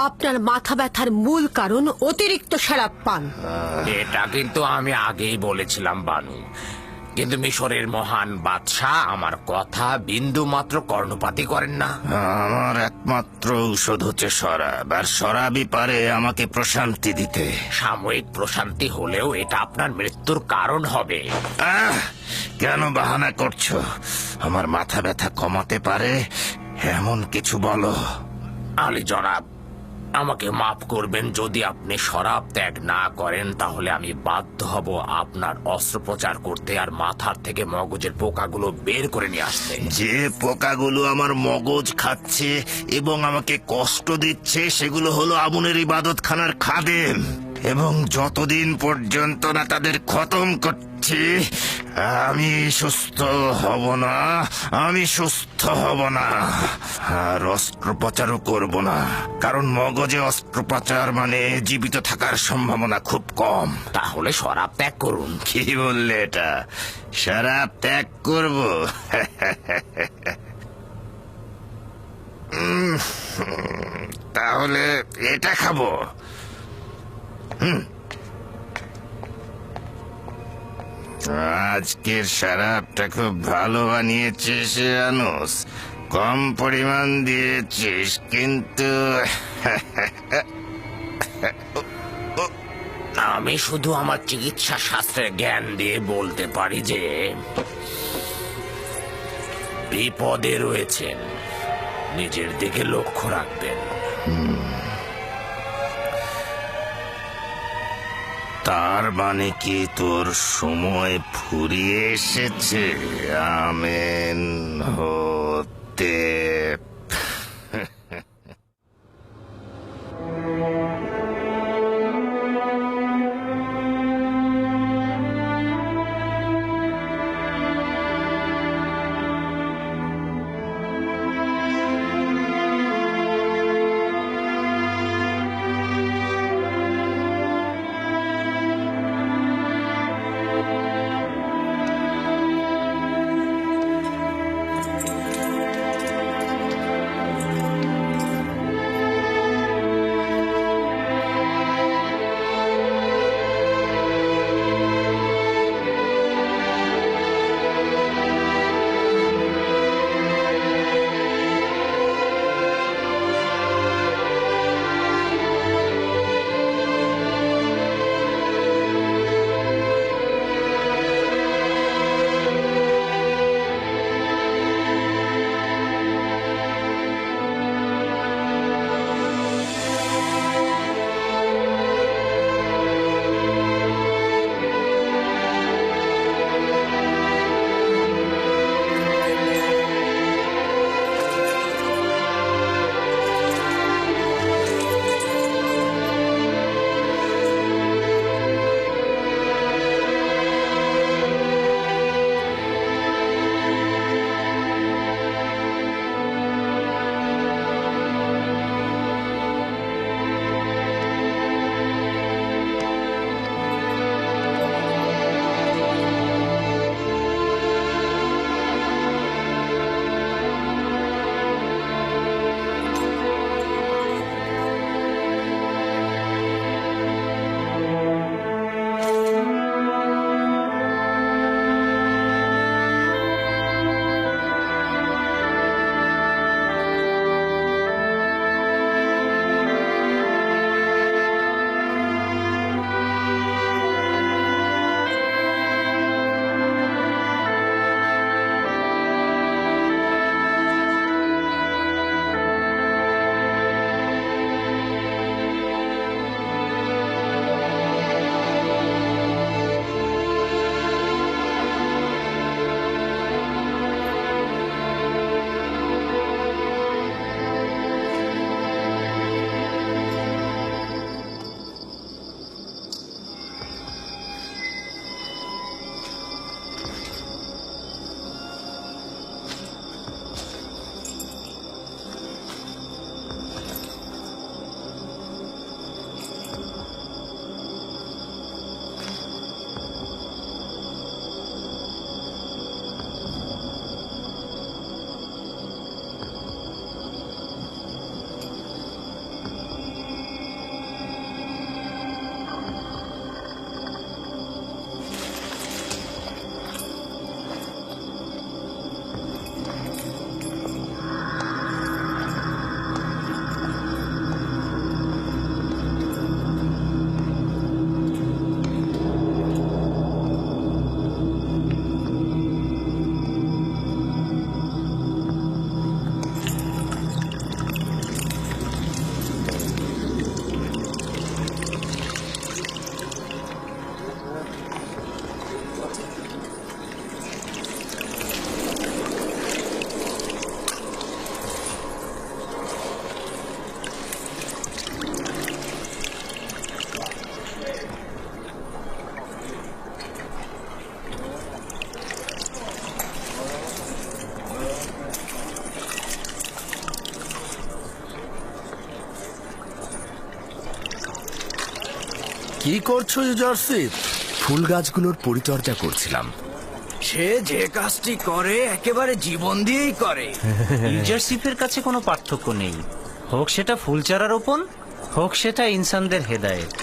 আপনার মাথা ব্যথার মূল কারণ অতিরিক্ত শরাব পান। এটা কিন্তু আমি আগেই বলেছিলাম বানু, কিন্তু মিশরের মহান বাদশাহ আমার কথা বিন্দু মাত্র কর্ণপাতই করেন না। আমার একমাত্র ঔষধ হচ্ছে শরাব, আর শরাবই পারে আমাকে প্রশান্তি দিতে। সাময়িক প্রশান্তি হলেও এটা আপনার মৃত্যুর কারণ হবে। কেন বাহানা করছো? আমার মাথা ব্যথা কমাতে পারে এমন কিছু বলো। আলী জনাব, আমাকে মাফ করবেন। যদি আপনি শরাব ত্যাগ না করেন তাহলে আমি বাধ্য হব আপনার অস্ত্রোপচার করতে আর মাথার থেকে মগজের পোকাগুলো বের করে নিয়ে আসতে। যে পোকাগুলো আমার মগজ খাচ্ছে এবং আমাকে কষ্ট দিচ্ছে সেগুলো হলো আমুনের ইবাদতখানার খাদেম, এবং যতদিন পর্যন্ত না তাদের খতম করছি আমি সুস্থ হব না, আমি সুস্থ হব না। আর অস্ত্রোপচারও করব না, কারণ মগজে অস্ত্রোপচার মানে জীবিত থাকার সম্ভাবনা খুব কম। তাহলে শরাব ত্যাগ করুন। কি বললে এটা? শরাব ত্যাগ করব? তাহলে এটা খাবো। আজকের শরাবটা খুব ভালো বানিয়েছিস আনুস, কম পরিমাণ দিয়েছিস, কিন্তু আমি শুধু আমার চিকিৎসা শাস্ত্রের জ্ঞান দিয়ে বলতে পারি যে বিপদে রয়েছেন, নিজের দিকে লক্ষ্য রাখবেন। তার মানে কি তোর সময় ফুরিয়ে এসেছে আমেন হতে? কি করছো ইউজারশিপ? ফুল গাছগুলোর পরিচর্যা করছিলাম। সে যে কাজটি করে একেবারে জীবন দিয়েই করে। ইউজারশিপের কাছে কোনো পার্থক্য নেই, হোক সেটা ফুল চারা রোপণ, হোক সেটা ইনসানদের হেদায়েত।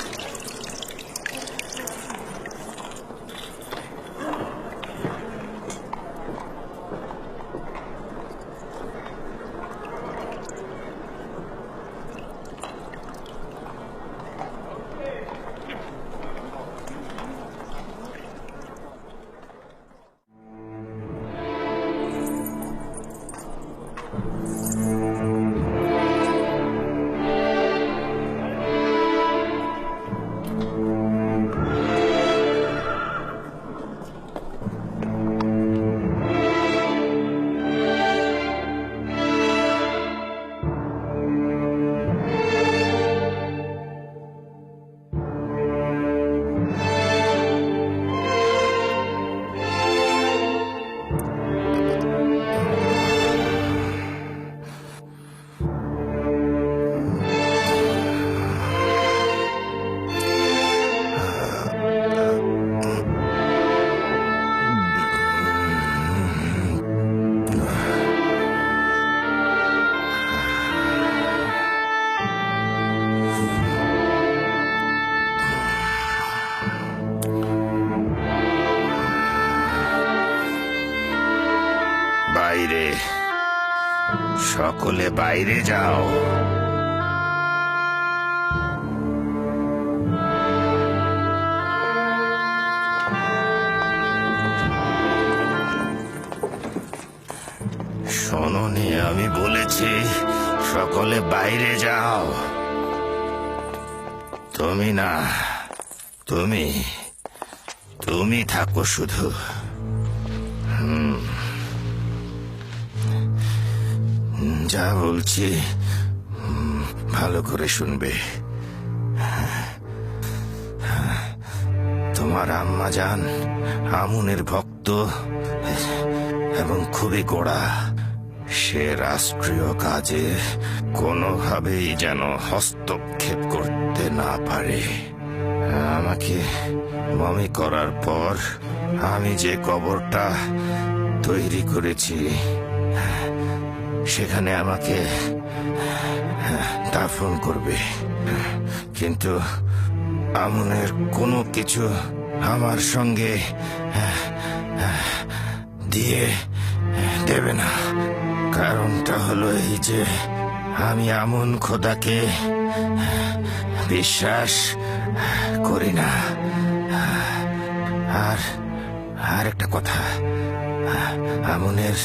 বাইরে, সকলে বাইরে যাও। শোনোনি, আমি বলেছি সকলে বাইরে যাও। তুমি না, তুমি থাকো শুধু। যা বলছি ভালো করে শুনবে। তোমার আম্মা জান আমুনের ভক্ত এবং খুবই গোড়া। সে রাষ্ট্রীয় কাজে কোনোভাবেই যেন হস্তক্ষেপ করতে না পারে। আমাকে মমি করার পর আমি যে কবরটা তৈরি করেছি সেখানে আমাকে দাফন করবে, কিন্তু আমনের কোনো কিছু আমার সঙ্গে দিয়ে দেবে না। কারণটা হলো এই যে আমি আমন খোদাকে বিশ্বাস করি না। আর একটা কথা, আমনের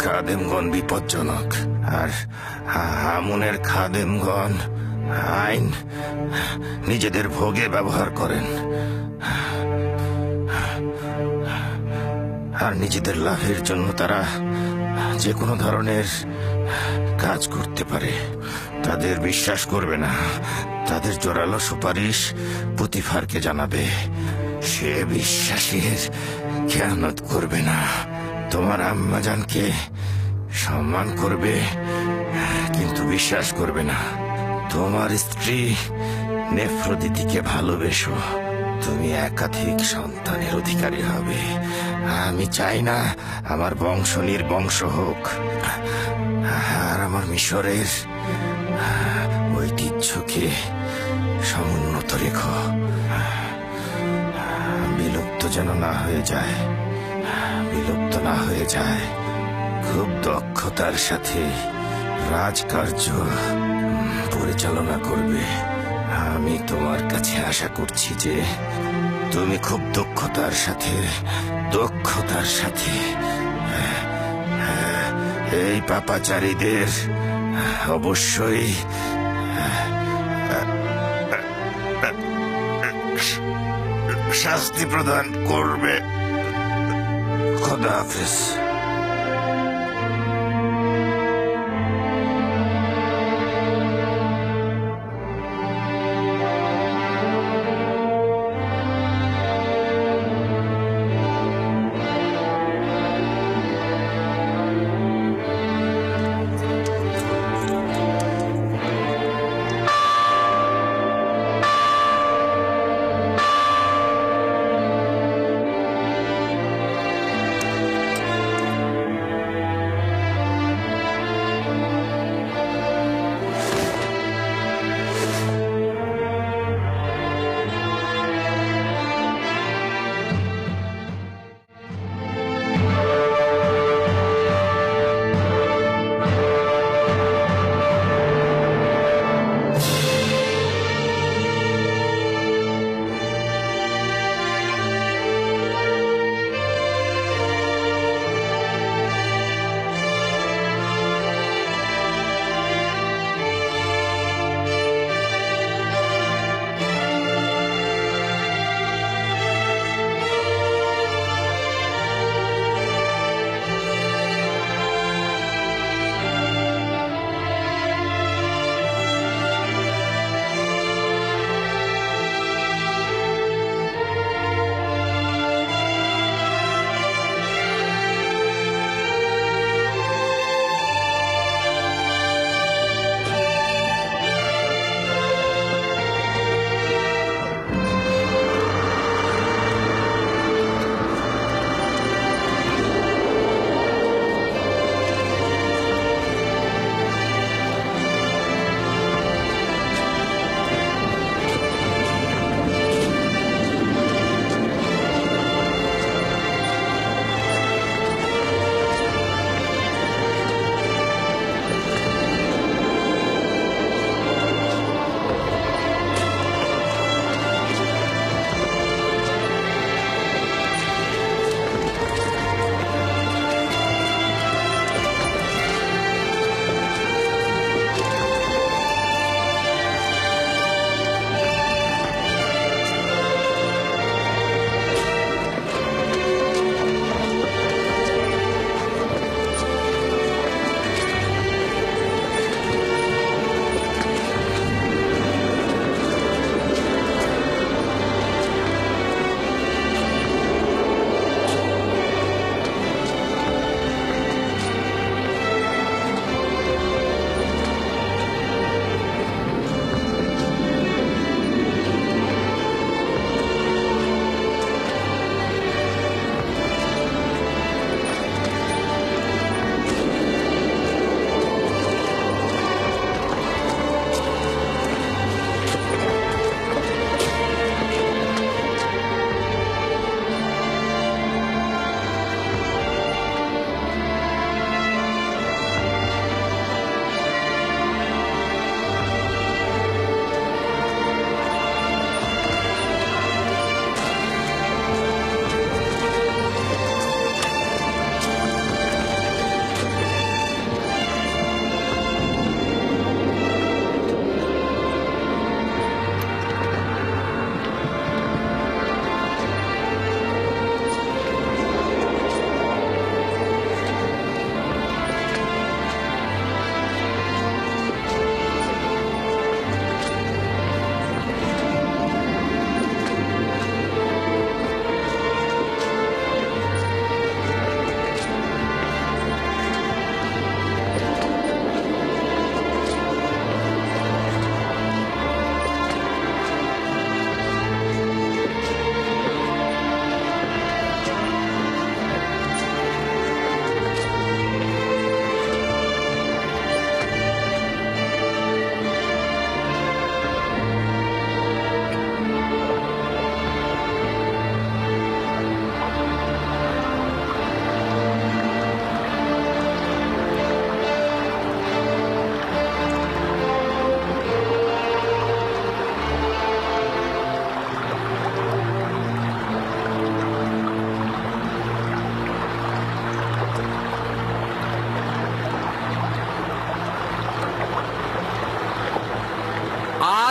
খাদেমগণ বিপজ্জনক, আর আমনের খাদেমগণ আইন নিজেদের ভোগে ব্যবহার করেন আর নিজেদের লাভের জন্য তারা যে কোনো ধরনের কাজ করতে পারে। তাদের বিশ্বাস করবে না, তাদের জোরালো সুপারিশ পুতিফারকে জানাবে। সে বিশ্বাসের খেয়ানত করবে না, তোমার আম্মাজানকে সম্মান করবে কিন্তু বিশ্বাস করবে না। তোমার স্ত্রী নেফ্রদিতিকে ভালোবেসো, তুমি একাধিক সন্তানের অধিকারী হবে। আমি চাই না আমার বংশ নির্বংশ হোক, আর আমার মিশরের ঐতিহ্যকে সমুন্নত রেখো, বিলুপ্ত যেন না হয়ে যায়, বিলুপ্ত না হয়ে যায়। খুব দক্ষতার সাথে রাজকার্য পরিচালনা করবে। আমি তোমার কাছে আশা করছি যে তুমি খুব দক্ষতার সাথে এই পাপাচারীদের অবশ্যই শাস্তি প্রদান করবে। খোদা হাফেজ।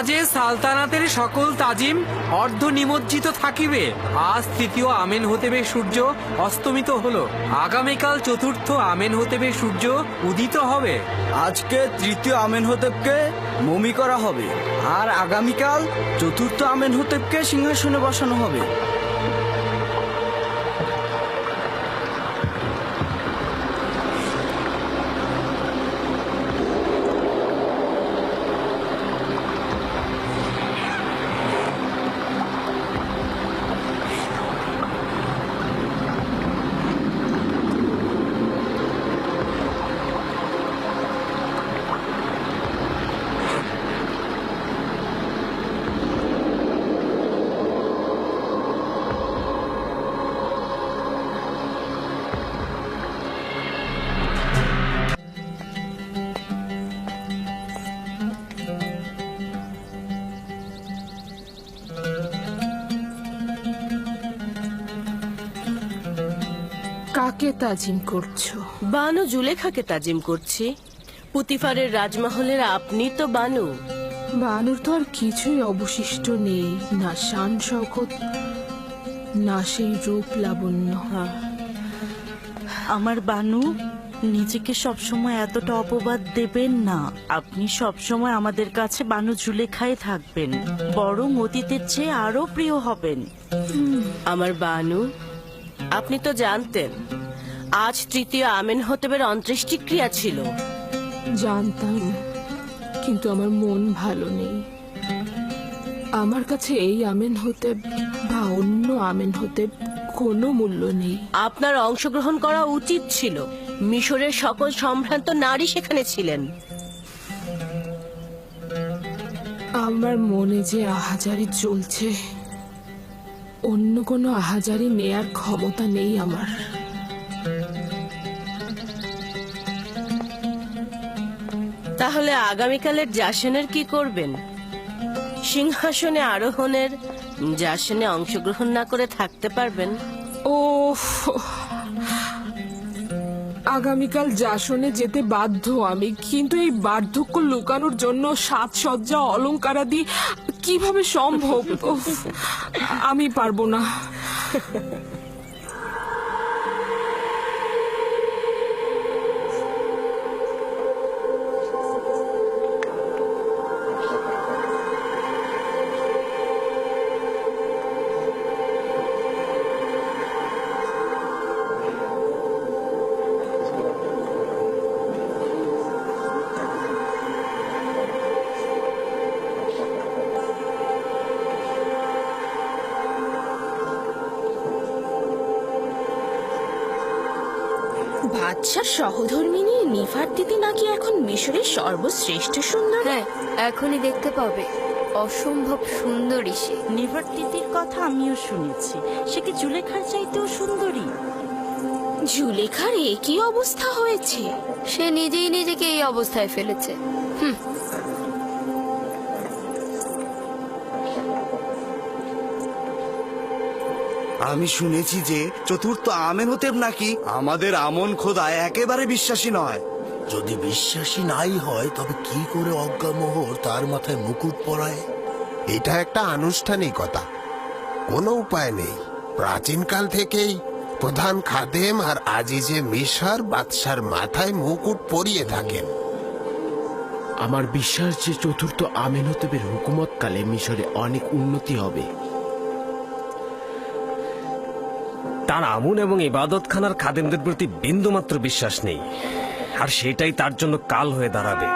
আজে সালতানাতের সকল তাজিম অর্ধ নিমজ্জিত থাকিবে। আজ তৃতীয় আমেন হতেবে সূর্য অস্তমিত হলো, আগামীকাল চতুর্থ আমেন হতেবে সূর্য উদিত হবে। আজকে তৃতীয় আমেন হতেবকে মমি করা হবে, আর আগামীকাল চতুর্থ আমেন হতেবকে সিংহাসনে বসানো হবে। কাকে তাজিম করছো? বানু জুলেখাকে তাজিম করছি। পুতিফারের রাজমহলের আপনি তো বানু। বানুর তো আর কিছুই অবশিষ্ট নেই, না শান শওকত, না সেই রূপ লাবণ্য। আমার বানু, নিজেকে সবসময় এতটা অপবাদ দেবেন না। আপনি সবসময় আমাদের কাছে বানু জুলেখায় থাকবেন, বরং অতীতের চেয়ে আরো প্রিয় হবেন। আমার বানু, আপনি তো জানতেন আজ তৃতীয় আমেন হতেবের অন্ত্যেষ্টিক্রিয়া ছিল। জানতাম, কিন্তু আমার মন ভালো নেই। আমার কাছে এই আমেন হতে বা অন্য আমেন হতে কোনো মূল্য নেই। আপনার অংশগ্রহণ করা উচিত ছিল। মিশরের সকল সম্ভ্রান্ত নারী সেখানে ছিলেন। আমার মনে যে আহাজারি চলছে, অন্য কোনো আহাজারি নেয়ার ক্ষমতা নেই আমার। তাহলে আগামীকালের জাসনের কি করবেন? সিংহাসনে আরোহণের জাসনে অংশগ্রহণ না করে থাকতে পারবেন? ওফ, আগামীকাল জাসনে যেতে বাধ্য আমি, কিন্তু এই বার্ধক্য লুকানোর জন্য সাজসজ্জা অলংকারাদি কিভাবে সম্ভব? উফ, আমি পারবো না। বাদশার সহধর্মিনী নিফারতিতি নাকি এখন মিশরের সর্বশ্রেষ্ঠ সুন্দর। হ্যাঁ, এখনই দেখতে পাবে, অসম্ভব সুন্দরী সে। নিফারতিতির কথা আমিও শুনেছি, সে কি জুলেখার চাইতেও সুন্দরী? জুলেখার একই অবস্থা হয়েছে, সে নিজেই নিজেকে এই অবস্থায় ফেলেছে। আমি শুনেছি যে চতুর্থ আমেন হতেব নাকি আমাদের আমন খোদায় একেবারে বিশ্বাসী নয়। যদি বিশ্বাসী নাই হয় তবে কি করে অজ্ঞামোহর তার মাথায় মুকুট পরায়? এটা একটা আনুষ্ঠানিকতা, কোনো উপায় নেই। প্রাচীনকাল থেকেই প্রধান খাদেম আর আজিজে মিশর বাদশার মাথায় মুকুট পরিয়ে থাকেন। আমার বিশ্বাস যে চতুর্থ আমেনহতেবের হুকুমতকালে মিশরে অনেক উন্নতি হবে। তার আমুন এবং ইবাদতখানার খাদেমদের প্রতি বিন্দুমাত্র বিশ্বাস নেই, আর সেটাই তার জন্য কাল হয়ে দাঁড়াবে।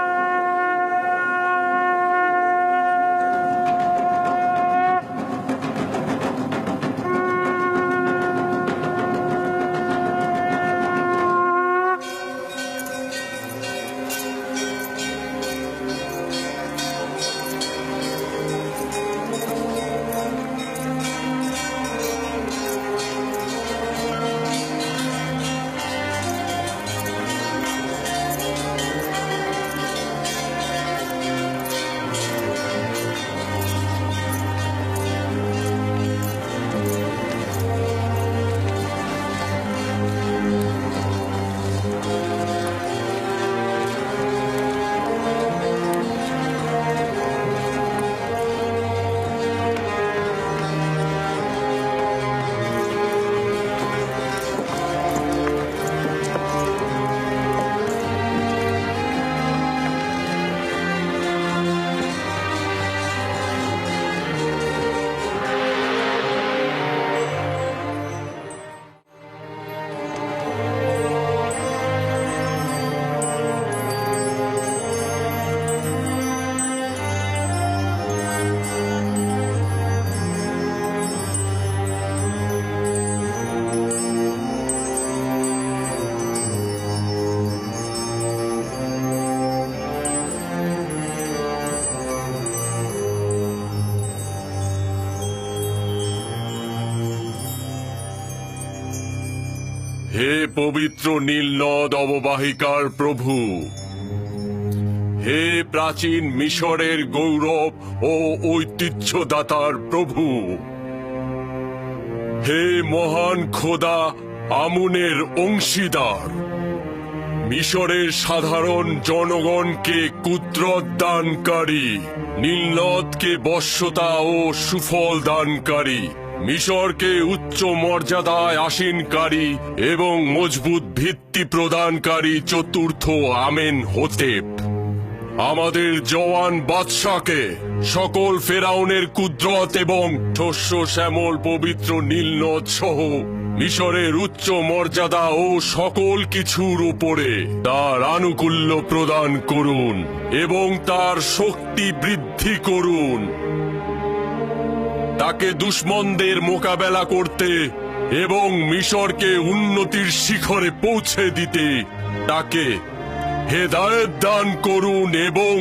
হে পবিত্র নীল নদ অববাহিকার প্রভু, হে প্রাচীন মিশরের গৌরব ও ঐতিহ্যদাতার প্রভু, হে মহান খোদা আমুনের অংশীদার, মিশরের সাধারণ জনগণকে কুদরত দানকারী, নীলনদকে বশ্যতা ও সুফল দানকারী, মিশরকে উচ্চ মর্যাদায় আসীনকারী এবং মজবুত ভিত্তি প্রদানকারী চতুর্থ আমেন হোতেপ, আমাদের জওয়ান বাদশাকে সকল ফেরাউনের কুদরত এবং শস্য শ্যামল পবিত্র নীলনদ সহ মিশরের উচ্চ মর্যাদা ও সকল কিছুর উপরে তার আনুকূল্য প্রদান করুন এবং তার শক্তি বৃদ্ধি করুন। তাকে দুশমনদের মোকাবেলা করতে এবং মিশরকে উন্নতির শিখরে পৌঁছে দিতে তাকে হেদায়েত দান করুন এবং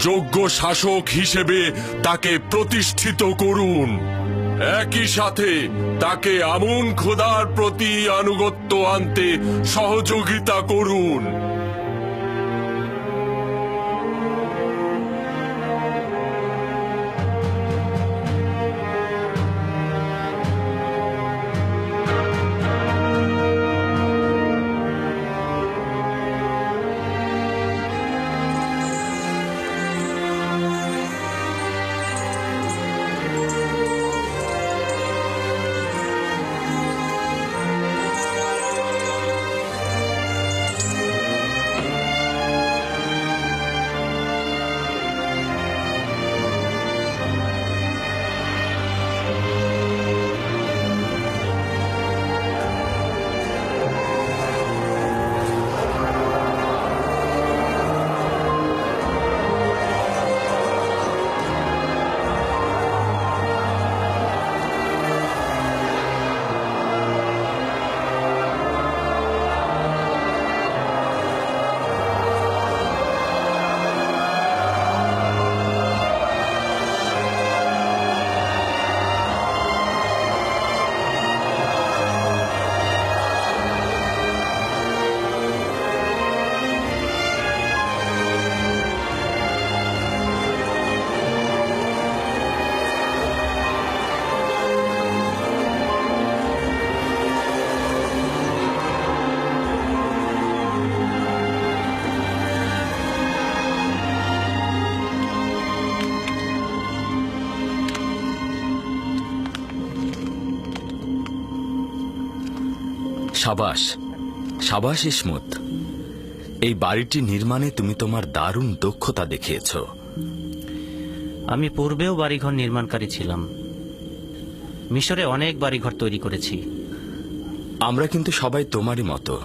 যোগ্য শাসক হিসেবে তাকে প্রতিষ্ঠিত করুন। একই সাথে তাকে আমুন খোদার প্রতি আনুগত্য আনতে সহযোগিতা করুন। সাবাস, সাবাস ইসমত। এই বাড়িটি নির্মাণে তুমি তোমার দারুণ দক্ষতা দেখিয়েছ। আমি পূর্বেও বাড়িঘর নির্মাণকারী ছিলাম, মিশরে অনেক বাড়িঘর তৈরি করেছি। আমরা কিন্তু সবাই তোমারই মতো।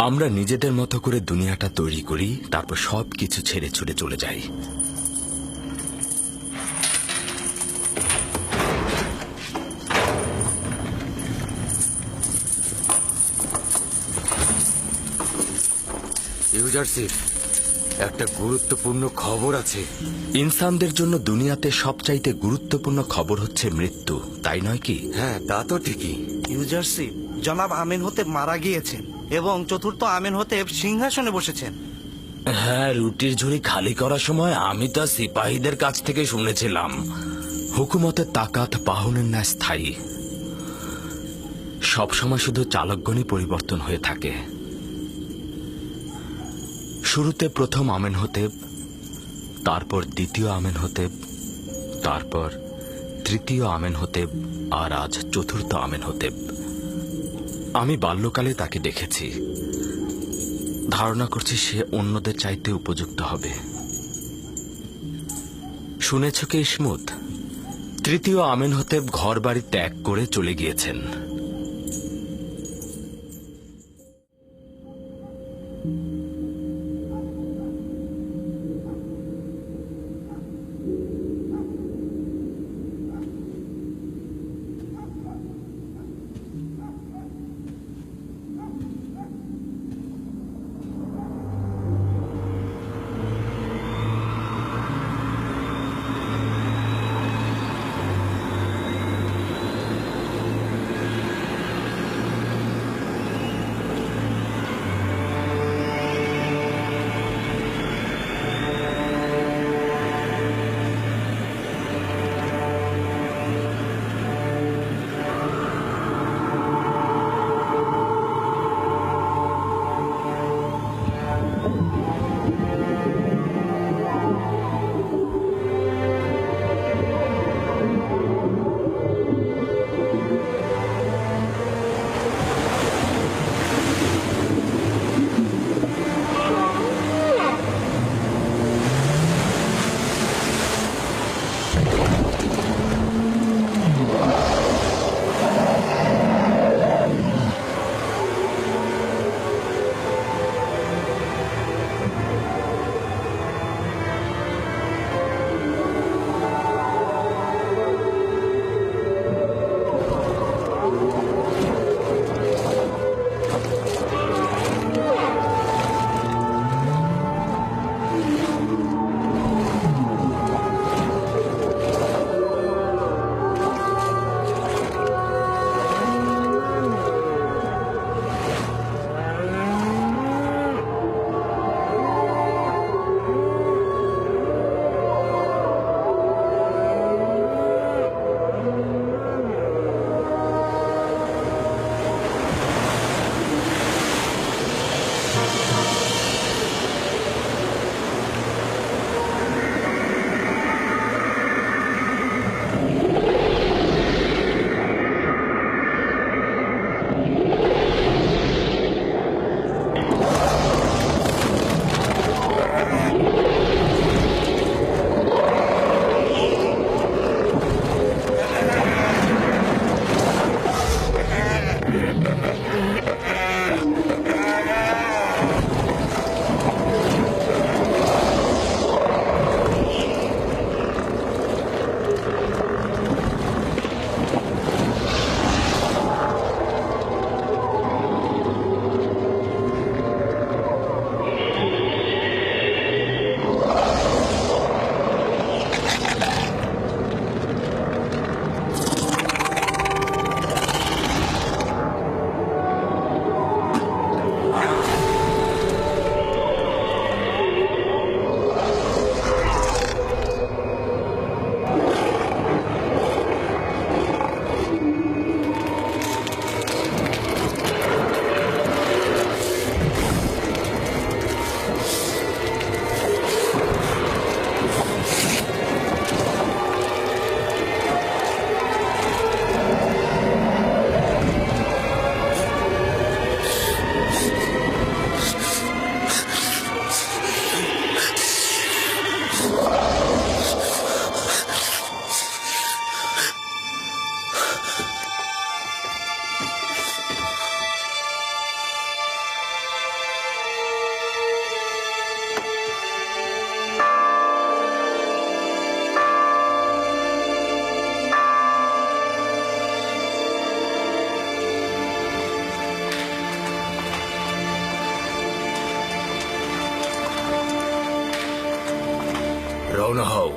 আমরা নিজেদের মতো করে দুনিয়াটা তৈরি করি, তারপর সবকিছু ছেড়ে ছুড়ে চলে যাই। ইউজারশিপ, একটা গুরুত্বপূর্ণ খবর আছে। ইনসানদের জন্য দুনিয়াতে সবচাইতে গুরুত্বপূর্ণ খবর হচ্ছে মৃত্যু, তাই নয় কি? হ্যাঁ, তা তো ঠিকই। ইউজারশিপ, জনাব আমিন হোতেপ মারা গিয়েছেন এবং চতুর্থ আমিন হোতেপ সিংহাসনে বসেছেন। হ্যাঁ, রুটির ঝুড়ি খালি করার সময় আমি তা সিপাহীদের কাছ থেকে শুনেছিলাম। হুকুমতের তাকাত বাহনের ন্যায় স্থায়ী। সবসময় শুধু চালকগণই পরিবর্তন হয়ে থাকে। শুরুতে প্রথম আমেন হোতেপ, তারপর দ্বিতীয় আমেন হোতেপ, তারপর তৃতীয় আমেন হোতেপ, আর আজ চতুর্থ আমেন হোতেপ। আমি বাল্যকালে তাকে দেখেছি। ধারণা করছি সে অন্যদের চাইতে উপযুক্ত হবে। শুনেছ কি ইসমত? তৃতীয় আমেন হোতেপ ঘর বাড়ি ত্যাগ করে চলে গিয়েছেন। রওনা হও।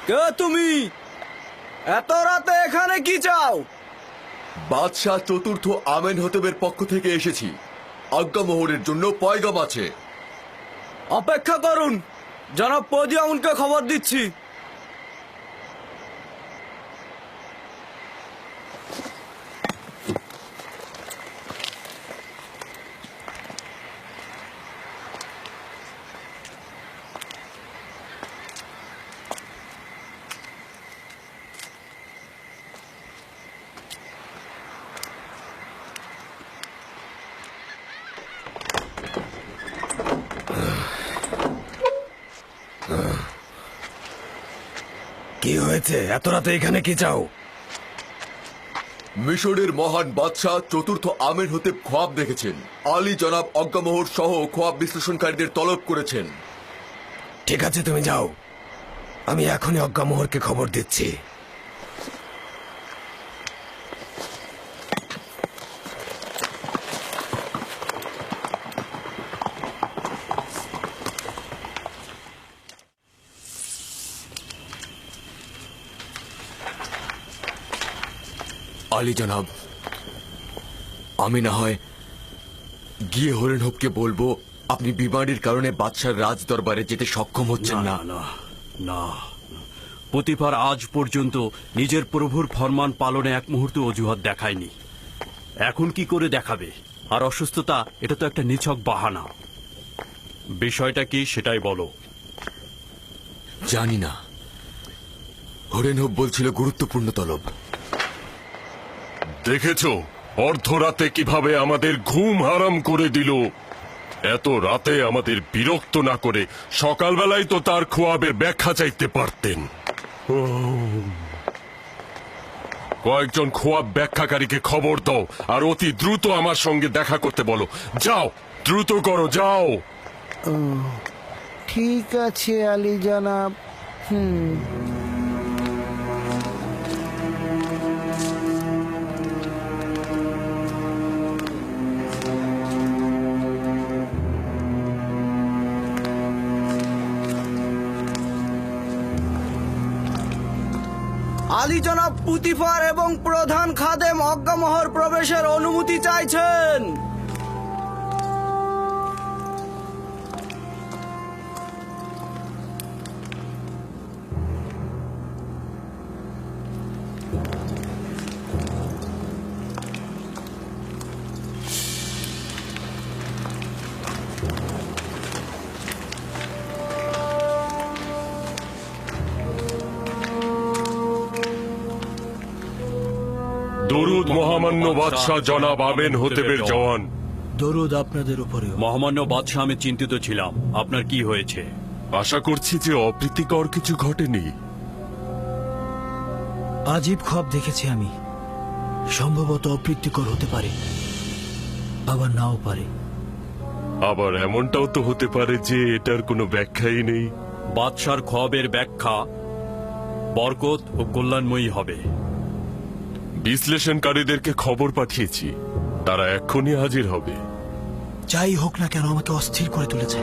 কে তুমি? এত রাতে এখানে কি চাও? বাদশাহ চতুর্থ আমেনহতেবের পক্ষ থেকে এসেছি। আজ্ঞামোহরের জন্য পয়গাম আছে। অপেক্ষা করুন, জনাব পদিয়াউনকে খবর দিচ্ছি। কি হয়েছে? এত রাতে এখানে কি চাও? মিশরের মহান বাদশাহ চতুর্থ আমেনহতেব খোয়াব দেখেছেন। আলী জনাব অজ্ঞামোহর সহ খোয়াব বিশ্লেষণকারীদের তলব করেছেন। ঠিক আছে, তুমি যাও, আমি এখনই অজ্ঞামোহরকে খবর দিচ্ছি। আলী জনাব, আমি না হয় গিয়ে হরেনহবকে বলবো আপনি বিমারির কারণে বাদশার রাজ দরবারে যেতে সক্ষম হচ্ছেন না। না, প্রতিভার আজ পর্যন্ত নিজের প্রভুর ফরমান পালনে এক মুহূর্ত অজুহাত দেখায়নি। এখন কি করে দেখাবে? আর অসুস্থতা, এটা তো একটা নিছক বাহানা। বিষয়টা কি সেটাই বলো। জানি না, হরেনহব বলছিল গুরুত্বপূর্ণ তলব। দেখেছো অর্ধরাতে কিভাবে আমাদের ঘুম হারাম করে দিল। এত রাতে আমাদের বিরক্ত না করে সকালবেলায় তো তার খোয়াবের ব্যাখ্যা চাইতে পারতেন। কয়েকজন খোয়াব ব্যাখ্যাকারীকে খবর দাও আর অতি দ্রুত আমার সঙ্গে দেখা করতে বলো। যাও, দ্রুত করো, যাও। ঠিক আছে আলী জনাব। আলী জনাব পুতিফার এবং প্রধান খাদেম অজ্ঞামোহর প্রবেশের অনুমতি চাইছেন। দরুদ মহামান্য বাদশাহ জনাব আমেনহতেবের জওয়ান। দরুদ আপনাদের উপরে। মহামান্য বাদশাহ, আমি চিন্তিত ছিলাম। আপনার কি হয়েছে? আশা করছি যে অপ্রীতিকর কিছু ঘটেনি। আজীব খোয়াব দেখেছি আমি। সম্ভবত অপ্রীতিকর হতে পারে, আবার নাও পারে। আবার এমনটাও তো হতে পারে যে এটার কোনো ব্যাখ্যাই নেই। বাদশার খোয়াবের ব্যাখ্যা বরকত ও কল্যাণময়ী হবে। বিশ্লেষণকারীদেরকে খবর পাঠিয়েছি, তারা এক্ষুনি হাজির হবে। যাই হোক না কেন, আমাকে অস্থির করে তুলেছে।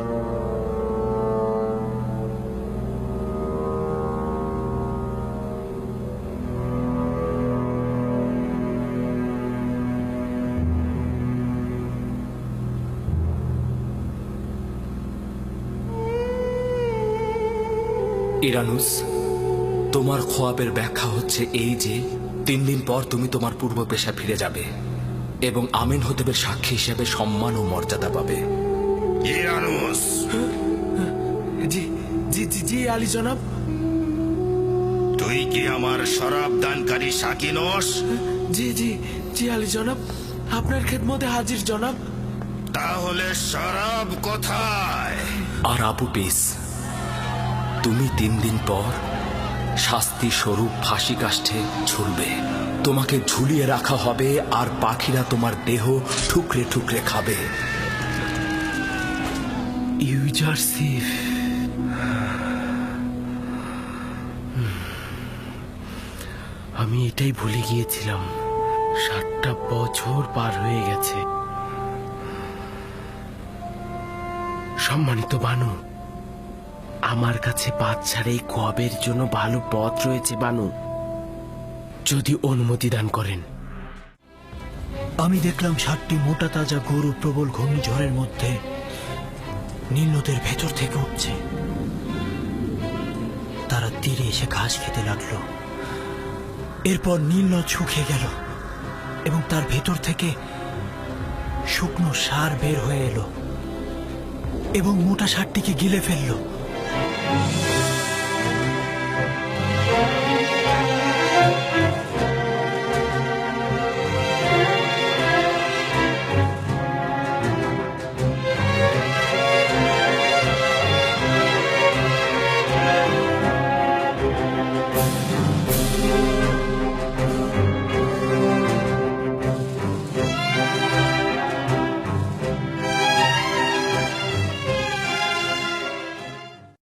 ইরানুস, তোমার খোয়াবের ব্যাখ্যা হচ্ছে এই যে 3 দিন পর তুমি তোমার পূর্ব পেশা ফিরে যাবে এবং আমেনহতেবের সাক্ষী হিসেবে সম্মান ও মর্যাদা পাবে। ইরানুস। জি জি জি জি আলী জনাব। তুই কি আমার শরাব দানকারী সাকি নস? জি জি জি আলী জনাব, আপনার খেদমতে হাজির জনাব। তাহলে শরাব কোথায়? আর আবু পিস, তুমি 3 দিন পর শাস্তি স্বরূপ ফাঁসি কাষ্ঠে ঝুলবে। তোমাকে ঝুলিয়ে রাখা হবে আর পাখিরা তোমার দেহ ঠুকরে ঠুকরে খাবে। ইউজারসিফ, আমি এটাই ভুলে গিয়েছিলাম, 7টা বছর পার হয়ে গেছে। সম্মানিত বানু, আমার কাছে বাচ্চার এই খোয়াবের জন্য ভালো পথ রয়েছে বানু, যদি অনুমতি দান করেন। আমি দেখলাম 7টি মোটা তাজা গরু প্রবল ঘূর্ণিঝড়ের মধ্যে নীল নদের ভেতর থেকে উঠছে। তারা তীরে এসে ঘাস খেতে লাগলো। এরপর নীল নদ শুকিয়ে গেল এবং তার ভেতর থেকে শুকনো সার বের হয়ে এলো এবং মোটা সারটিকে গিলে ফেললো।